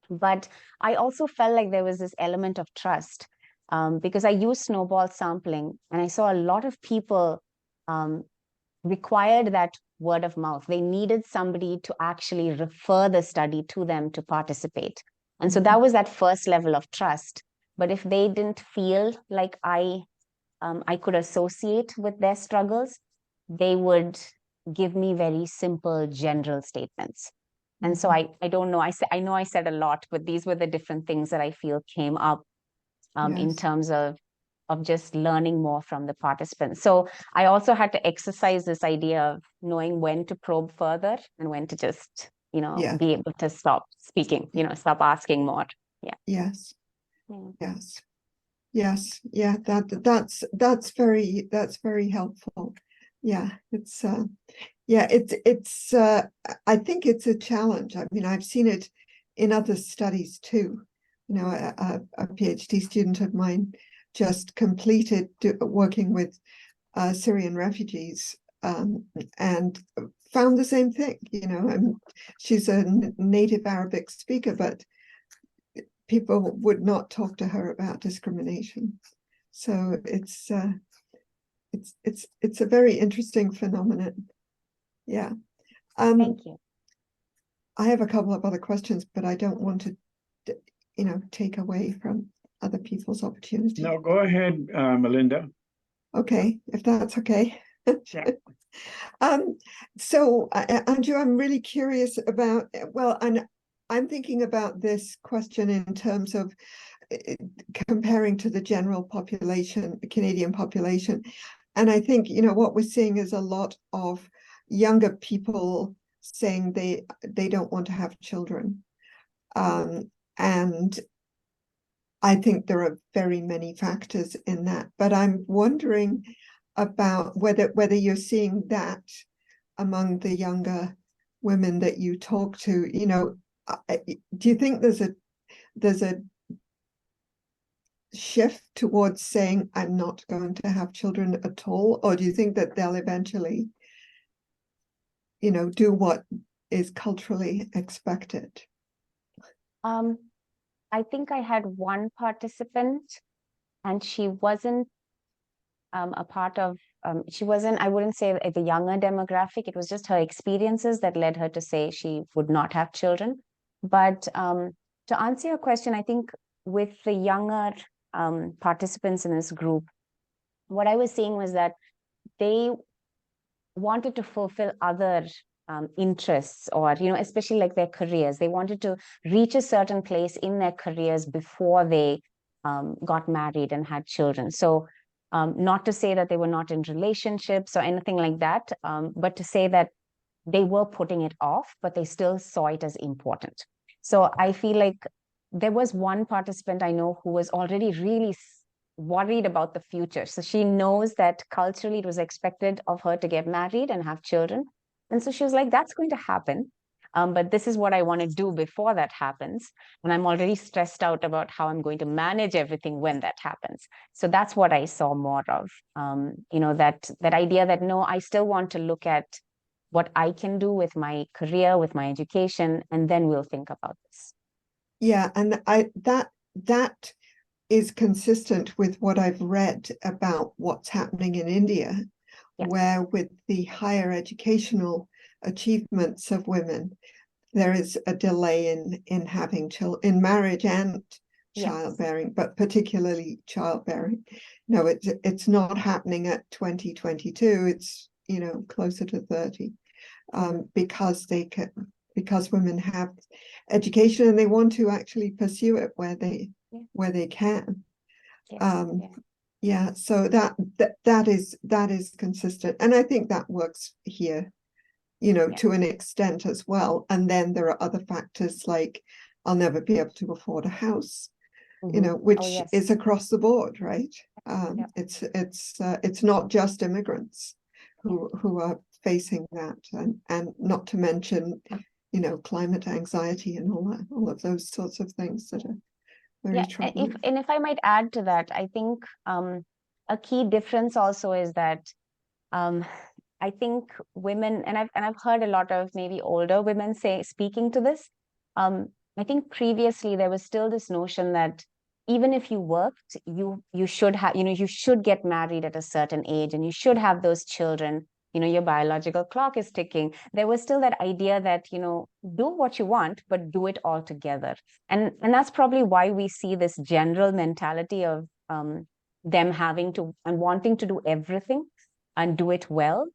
But I also felt like there was this element of trust, because I used snowball sampling, and I saw a lot of people required that word of mouth. They needed somebody to actually refer the study to them to participate. And so that was that first level of trust. But if they didn't feel like I could associate with their struggles, they would give me very simple general statements. And so I don't know, I know I said a lot, but these were the different things that I feel came up in terms of just learning more from the participants. So I also had to exercise this idea of knowing when to probe further and when to just, Yeah. be able to stop speaking, stop asking more. Yeah. Yes. Yeah. Yes. Yes. Yeah. That's very helpful. Yeah. It's I think it's a challenge. I mean, I've seen it in other studies too. A PhD student of mine just completed working with Syrian refugees, and found the same thing. And she's a native Arabic speaker, but people would not talk to her about discrimination. So it's a very interesting phenomenon. Yeah. Thank you. I have a couple of other questions, but I don't want to, take away from other people's opportunity. No, go ahead, Melinda. Okay, if that's okay. Yeah. So Anju, I'm really curious about, and I'm thinking about this question in terms of comparing to the general population, Canadian population. And I think, what we're seeing is a lot of younger people saying they don't want to have children. And I think there are very many factors in that, but I'm wondering about whether you're seeing that among the younger women that you talk to. Do you think there's a shift towards saying I'm not going to have children at all, or do you think that they'll eventually, do what is culturally expected? I think I had one participant, and she wasn't a part of, she wasn't, I wouldn't say the younger demographic. It was just her experiences that led her to say she would not have children. But to answer your question, I think with the younger participants in this group, what I was seeing was that they wanted to fulfill other interests, or especially like their careers. They wanted to reach a certain place in their careers before they got married and had children. So not to say that they were not in relationships or anything like that, but to say that they were putting it off, but they still saw it as important. So I feel like there was one participant I know who was already really worried about the future. So she knows that culturally it was expected of her to get married and have children. And so she was like, that's going to happen. But this is what I want to do before that happens. And I'm already stressed out about how I'm going to manage everything when that happens. So that's what I saw more of, that idea that, no, I still want to look at what I can do with my career, with my education, and then we'll think about this. Yeah, and that is consistent with what I've read about what's happening in India, Yeah. where with the higher educational achievements of women, there is a delay in having children, in marriage and childbearing, but particularly childbearing. No, it's not happening at 2022. It's closer to 30, because women have education and they want to actually pursue it where they can. So that is consistent, and I think that works here, to an extent as well. And then there are other factors like I'll never be able to afford a house, which is across the board, right? It's not just immigrants who are facing that, and not to mention climate anxiety and all of those sorts of things that are very troubling. If I might add to that, I think a key difference also is that I think women, and I've heard a lot of maybe older women speaking to this. I think previously there was still this notion that even if you worked, you should have, you should get married at a certain age and you should have those children. Your biological clock is ticking. There was still that idea that, do what you want, but do it all together. And that's probably why we see this general mentality of them having to and wanting to do everything and do it well,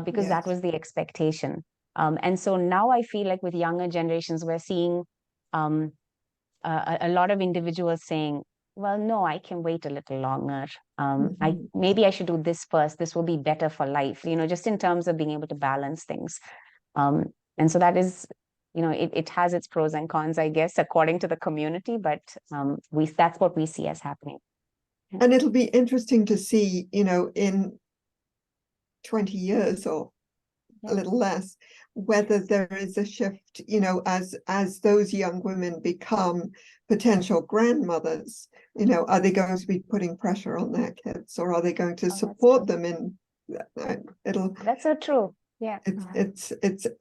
because that was the expectation. And so now I feel like with younger generations, we're seeing a lot of individuals saying, well, no, I can wait a little longer. Mhm. Maybe I should do this first. This will be better for life, just in terms of being able to balance things. And so that is, it has its pros and cons, I guess, according to the community, but that's what we see as happening. And it'll be interesting to see, in 20 years or a little less, whether there is a shift, as those young women become potential grandmothers, are they going to be putting pressure on their kids, or are they going to support them in That's so true. Yeah.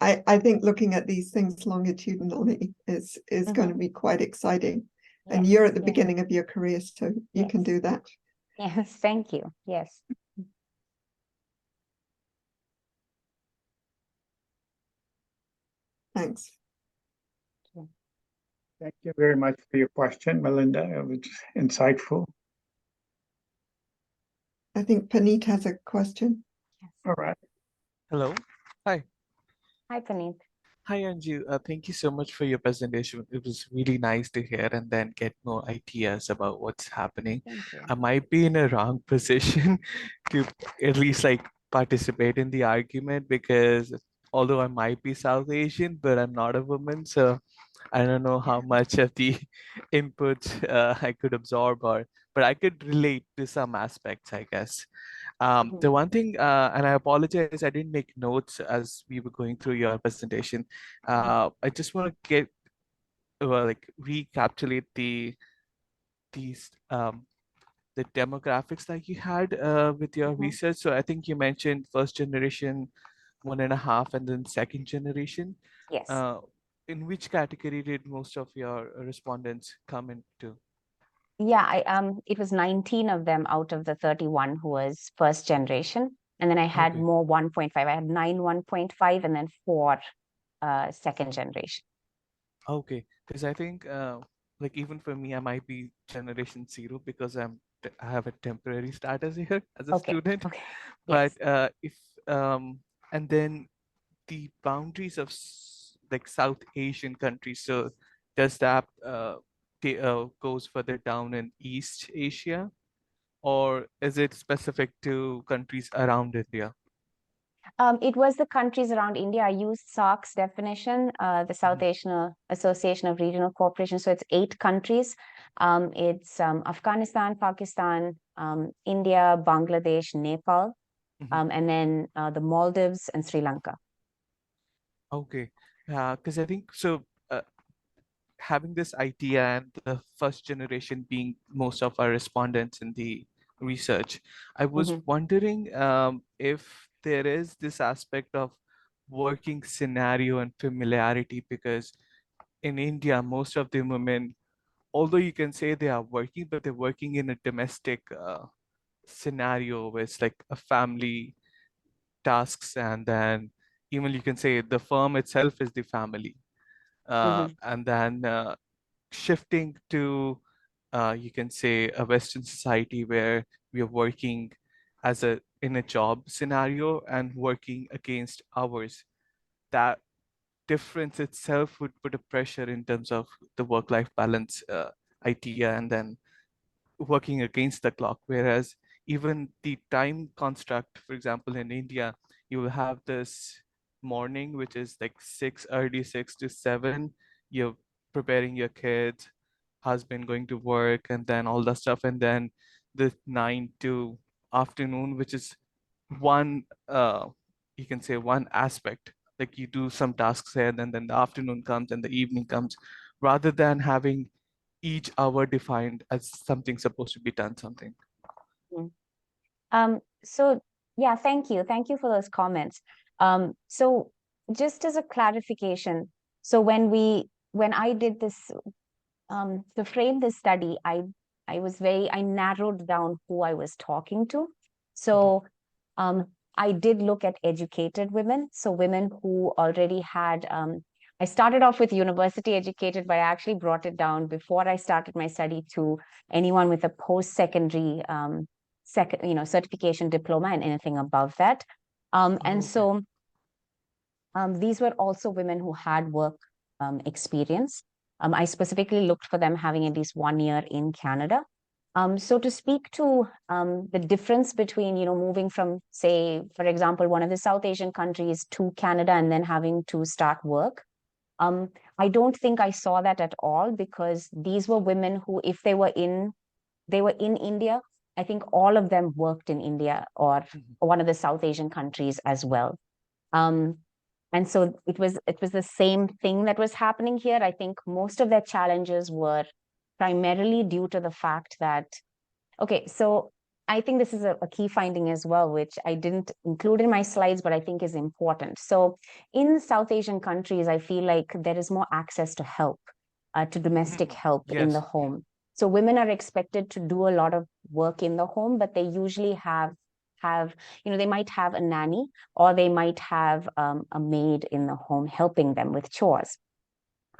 I think looking at these things longitudinally is going to be quite exciting. And Yes, you're at the yes. beginning of your career, so you can do that. Yes, thank you. Yes. Thanks. Thank you very much for your question, Melinda. It was insightful. I think Paneet has a question. All right. Hello. Hi. Hi, Paneet. Hi, Anju. Thank you so much for your presentation. It was really nice to hear and then get more ideas about what's happening. Thank you. I might be in a wrong position to at least like participate in the argument because although I might be South Asian, but I'm not a woman, so I don't know how much of the input I could absorb but I could relate to some aspects, I guess. The one thing, and I apologize, I didn't make notes as we were going through your presentation. I just want to get like recapitulate these the demographics that you had with your research. So I think you mentioned first generation, 1.5, and then second generation. Yes. In which category did most of your respondents come into? Yeah, it was 19 of them out of the 31 who was first generation. And then I had Okay. more 1.5. I had 9 1.5 and then 4 second generation. Okay, because I think like even for me, I might be generation zero because I have a temporary status here as a Okay. student. Okay. But Yes. if and then the boundaries of like South Asian countries. So does that goes further down in East Asia, or is it specific to countries around India? It was the countries around India. I used SAARC's definition, the South Asian Association of Regional Cooperation. So it's 8 countries. It's Afghanistan, Pakistan, India, Bangladesh, Nepal, and then the Maldives and Sri Lanka. Okay, because I think so. Having this idea and the first generation being most of our respondents in the research, I was wondering if there is this aspect of working scenario and familiarity, because in India, most of the women, although you can say they are working, but they're working in a domestic scenario where it's like a family tasks, and then even you can say the firm itself is the family. And then shifting to you can say a Western society where we are working as in a job scenario and working against hours, that difference itself would put a pressure in terms of the work-life balance idea, and then working against the clock. Whereas even the time construct, for example, in India, you will have this morning, which is like early 6 to 7. You're preparing your kids, husband going to work, and then all that stuff. And then the 9 to afternoon, which is one, you can say one aspect. Like you do some tasks here, and then the afternoon comes and the evening comes, rather than having each hour defined as something supposed to be done something. So yeah, thank you. Thank you for those comments. So just as a clarification, so when I did this, to frame this study, I narrowed down who I was talking to. So I did look at educated women, so women who already had, I started off with university educated, but I actually brought it down before I started my study to anyone with a post-secondary certification diploma and anything above that. And so these were also women who had work experience. I specifically looked for them having at least 1 year in Canada. So to speak to the difference between, moving from, say, for example, one of the South Asian countries to Canada and then having to start work, I don't think I saw that at all, because these were women who, if they were in India, I think all of them worked in India or one of the South Asian countries as well. And so it was the same thing that was happening here. I think most of their challenges were primarily due to the fact that, okay, so I think this is a key finding as well, which I didn't include in my slides, but I think is important. So in South Asian countries, I feel like there is more access to help, to domestic help in the Yes. home. So women are expected to do a lot of work in the home, but they usually have they might have a nanny, or they might have a maid in the home helping them with chores.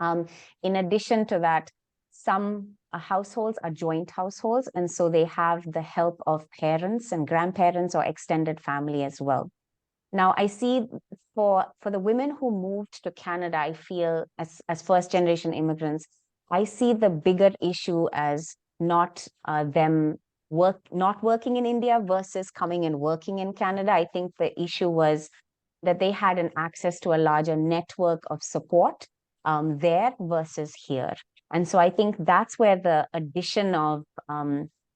In addition to that, some households are joint households, and so they have the help of parents and grandparents or extended family as well. Now, I see for the women who moved to Canada, I feel as first generation immigrants, I see the bigger issue as not them not working in India versus coming and working in Canada. I think the issue was that they had an access to a larger network of support there versus here. And so I think that's where the addition of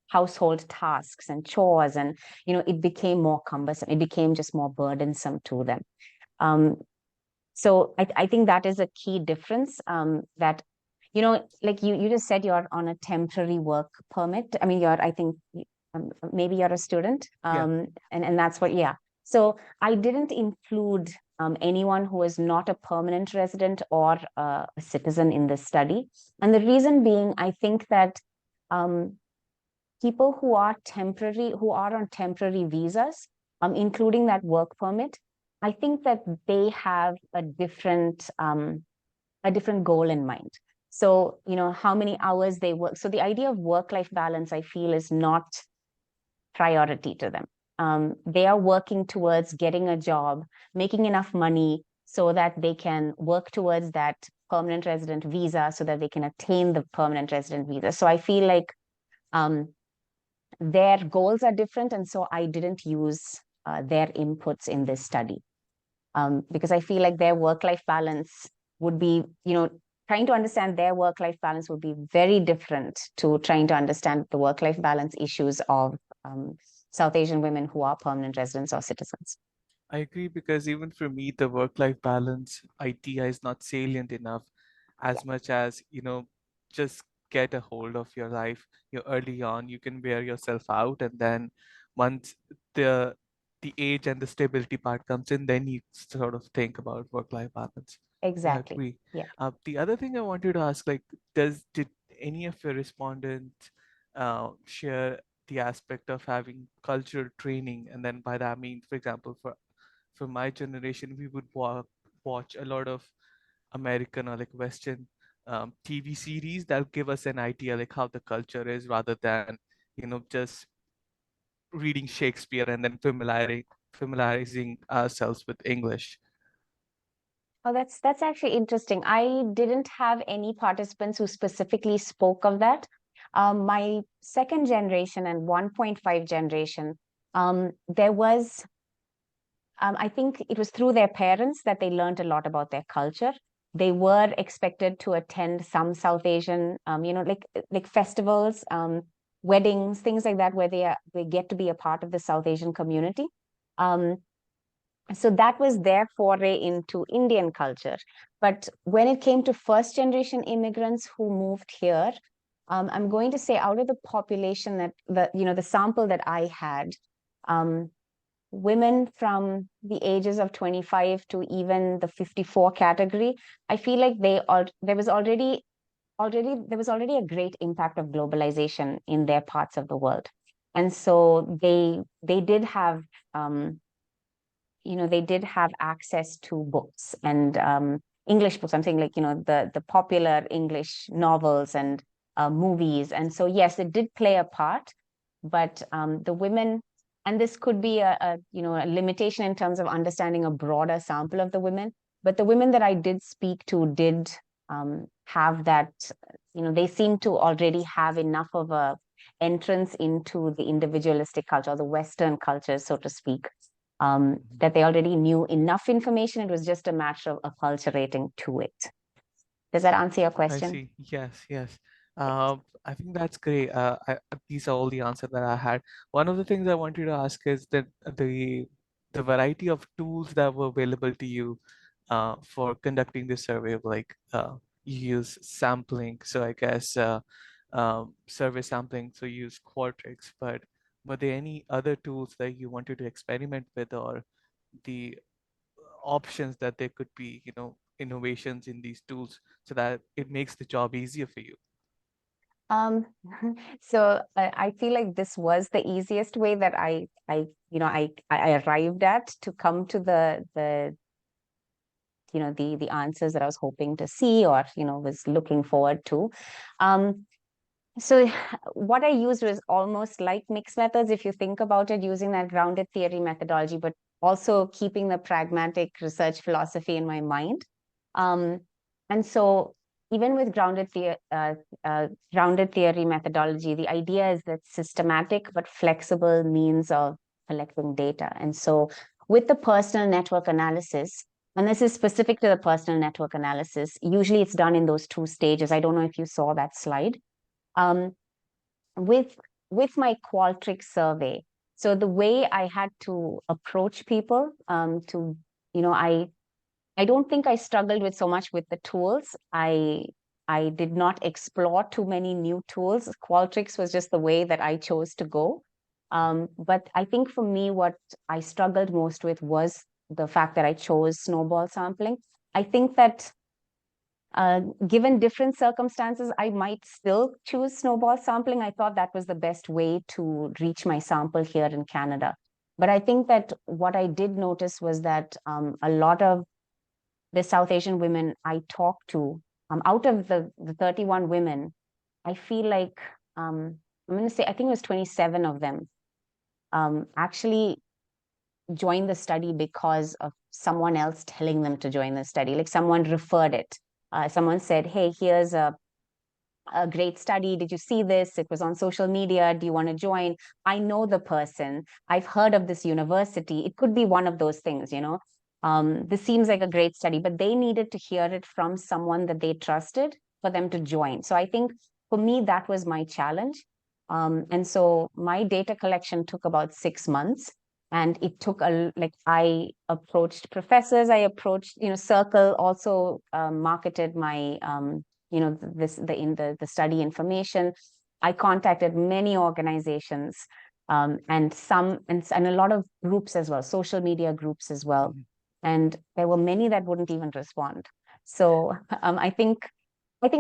household tasks and chores and, it became more cumbersome. It became just more burdensome to them. So I think that is a key difference, that, like you just said, you're on a temporary work permit. I mean, I think maybe you're a student, and that's what, yeah. So I didn't include anyone who is not a permanent resident or a citizen in this study. And the reason being, I think that people who are on temporary visas, including that work permit, I think that they have a different goal in mind. So, how many hours they work. So the idea of work-life balance, I feel, is not priority to them. They are working towards getting a job, making enough money so that they can work towards that permanent resident visa, so that they can attain the permanent resident visa. So I feel like their goals are different, and so I didn't use their inputs in this study, because I feel like their work-life balance would be, trying to understand their work-life balance would be very different to trying to understand the work-life balance issues of South Asian women who are permanent residents or citizens. I agree, because even for me, the work-life balance idea is not salient enough, as much as, just get a hold of your life. Early on, you can wear yourself out, and then once the age and the stability part comes in, then you sort of think about work-life balance. I Exactly. agree. Yeah. The other thing I wanted to ask, like, did any of your respondents share the aspect of having cultural training? And then by that I mean, for example, for my generation, we would watch a lot of American or like Western TV series that give us an idea like how the culture is, rather than just reading Shakespeare and then familiarizing ourselves with English. Oh, that's actually interesting. I didn't have any participants who specifically spoke of that. My second generation and 1.5 generation, there was, I think it was through their parents that they learned a lot about their culture. They were expected to attend some South Asian, like festivals, weddings, things like that, where they get to be a part of the South Asian community. So that was their foray into Indian culture. But when it came to first generation immigrants who moved here, I'm going to say, out of the population that the sample that I had, women from the ages of 25 to even the 54 category, I feel like there was already a great impact of globalization in their parts of the world. And so they did have they did have access to books and English books. I'm saying, like, the popular English novels and movies. And so, yes, it did play a part, but the women, and this could be a limitation in terms of understanding a broader sample of the women, but the women that I did speak to did have that, they seem to already have enough of a entrance into the individualistic culture, or the Western culture, so to speak, that they already knew enough information. It was just a matter of acculturating to it. Does that answer your I question? see. Yes, yes. I think that's great. These are all the answers that I had. One of the things I wanted to ask is that the variety of tools that were available to you for conducting this survey, like you use sampling, so I guess survey sampling, so you use Qualtrics, but were there any other tools that you wanted to experiment with, or the options that there could be, innovations in these tools so that it makes the job easier for you? Um, so I feel like this was the easiest way that I arrived at to come to the answers that I was hoping to see, or was looking forward to. So what I used was almost like mixed methods, if you think about it, using that grounded theory methodology, but also keeping the pragmatic research philosophy in my mind. And so even with grounded theory methodology, the idea is that systematic but flexible means of collecting data. And so with the personal network analysis, and this is specific to the personal network analysis, usually it's done in those two stages. I don't know if you saw that slide. With my Qualtrics survey, so the way I had to approach people, I don't think I struggled with so much with the tools. I did not explore too many new tools. Qualtrics was just the way that I chose to go. But I think for me, what I struggled most with was the fact that I chose snowball sampling. I think that given different circumstances, I might still choose snowball sampling. I thought that was the best way to reach my sample here in Canada. But I think that what I did notice was that a lot of the South Asian women I talked to, out of the 31 women, I feel like, I'm going to say, I think it was 27 of them actually joined the study because of someone else telling them to join the study. Like someone referred it. Someone said, hey, here's a great study. Did you see this? It was on social media. Do you want to join? I know the person. I've heard of this university. It could be one of those things, this seems like a great study, but they needed to hear it from someone that they trusted for them to join. So I think for me, that was my challenge. And so my data collection took about 6 months. And it took I approached professors, I approached, Circle also marketed my, the study information. I contacted many organizations and a lot of groups as well, social media groups as well. Mm-hmm. And there were many that wouldn't even respond. So I think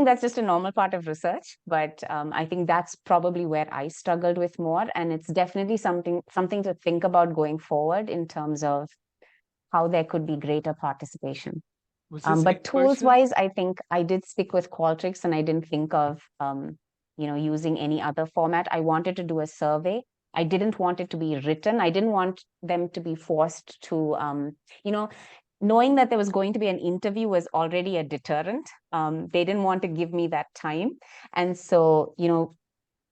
that's just a normal part of research, but I think that's probably where I struggled with more. And it's definitely something to think about going forward in terms of how there could be greater participation. But tools-wise, I think I did stick with Qualtrics, and I didn't think of using any other format. I wanted to do a survey. I didn't want it to be written. I didn't want them to be forced to, knowing that there was going to be an interview was already a deterrent. They didn't want to give me that time. And so,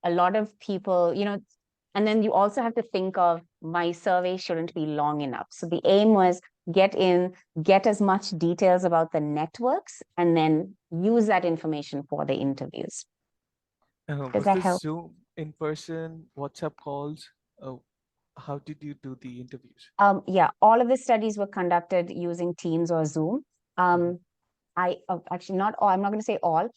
a lot of people, and then you also have to think of my survey shouldn't be long enough. So the aim was get as much details about the networks, and then use that information for the interviews. Was this Zoom, in person, WhatsApp calls? How did you do the interviews? Yeah, all of the studies were conducted using Teams or Zoom. Actually not all, I'm not going to say all.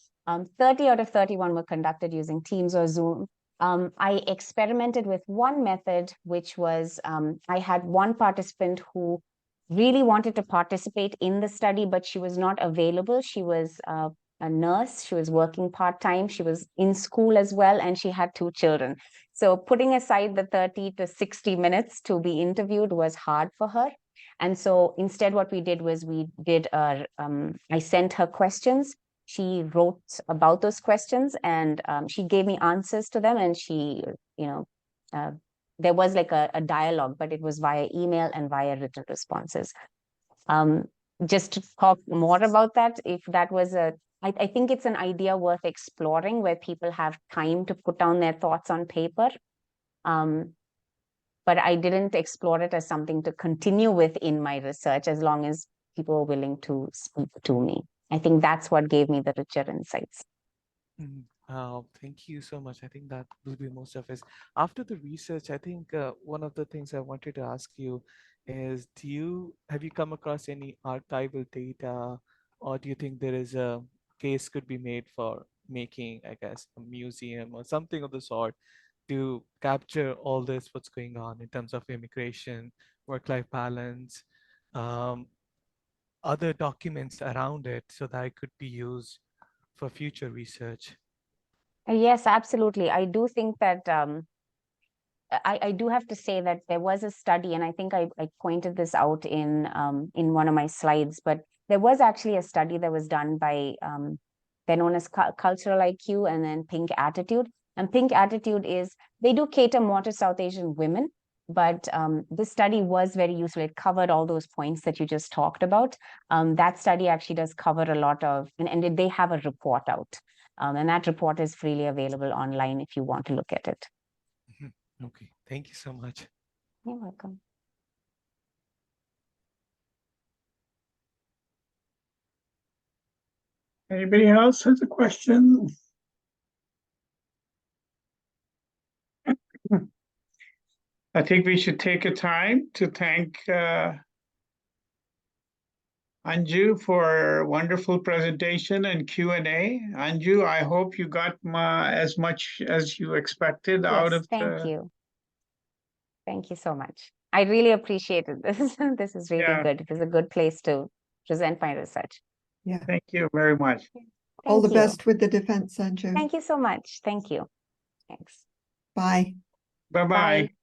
30 out of 31 were conducted using Teams or Zoom. I experimented with one method, which was I had one participant who really wanted to participate in the study, but she was not available. She was a nurse. She was working part-time. She was in school as well, and she had 2 children. So putting aside the 30 to 60 minutes to be interviewed was hard for her. And so instead what we did was I sent her questions. She wrote about those questions, and she gave me answers to them. And she, there was like a dialogue, but it was via email and via written responses. Just to talk more about that, if that was a I think it's an idea worth exploring where people have time to put down their thoughts on paper. But I didn't explore it as something to continue with in my research as long as people were willing to speak to me. I think that's what gave me the richer insights. Thank you so much. I think that will be most of us. After the research, I think one of the things I wanted to ask you is, have you come across any archival data, or do you think there is a case could be made for making, I guess, a museum or something of the sort to capture all this, what's going on in terms of immigration, work-life balance, um, other documents around it, so that it could be used for future research? Yes, absolutely. I do think that I do have to say that there was a study, and I think I pointed this out in one of my slides, but there was actually a study that was done by they're known as Cultural IQ and then Pink Attitude. And Pink Attitude is, they do cater more to South Asian women, but this study was very useful. It covered all those points that you just talked about. That study actually does cover a lot of, and they have a report out. And that report is freely available online if you want to look at it. Okay, thank you so much. You're welcome. Anybody else has a question? I think we should take a time to thank Anju for a wonderful presentation and Q&A. Anju, I hope you got as much as you expected out Yes, of thank you. Thank you so much. I really appreciated this. This is really Yeah. good. It was a good place to present my research. Yeah. Thank you very much. All the Thank you. best with the defense, Anju. Thank you so much. Thank you. Thanks. Bye. Bye-bye. Bye.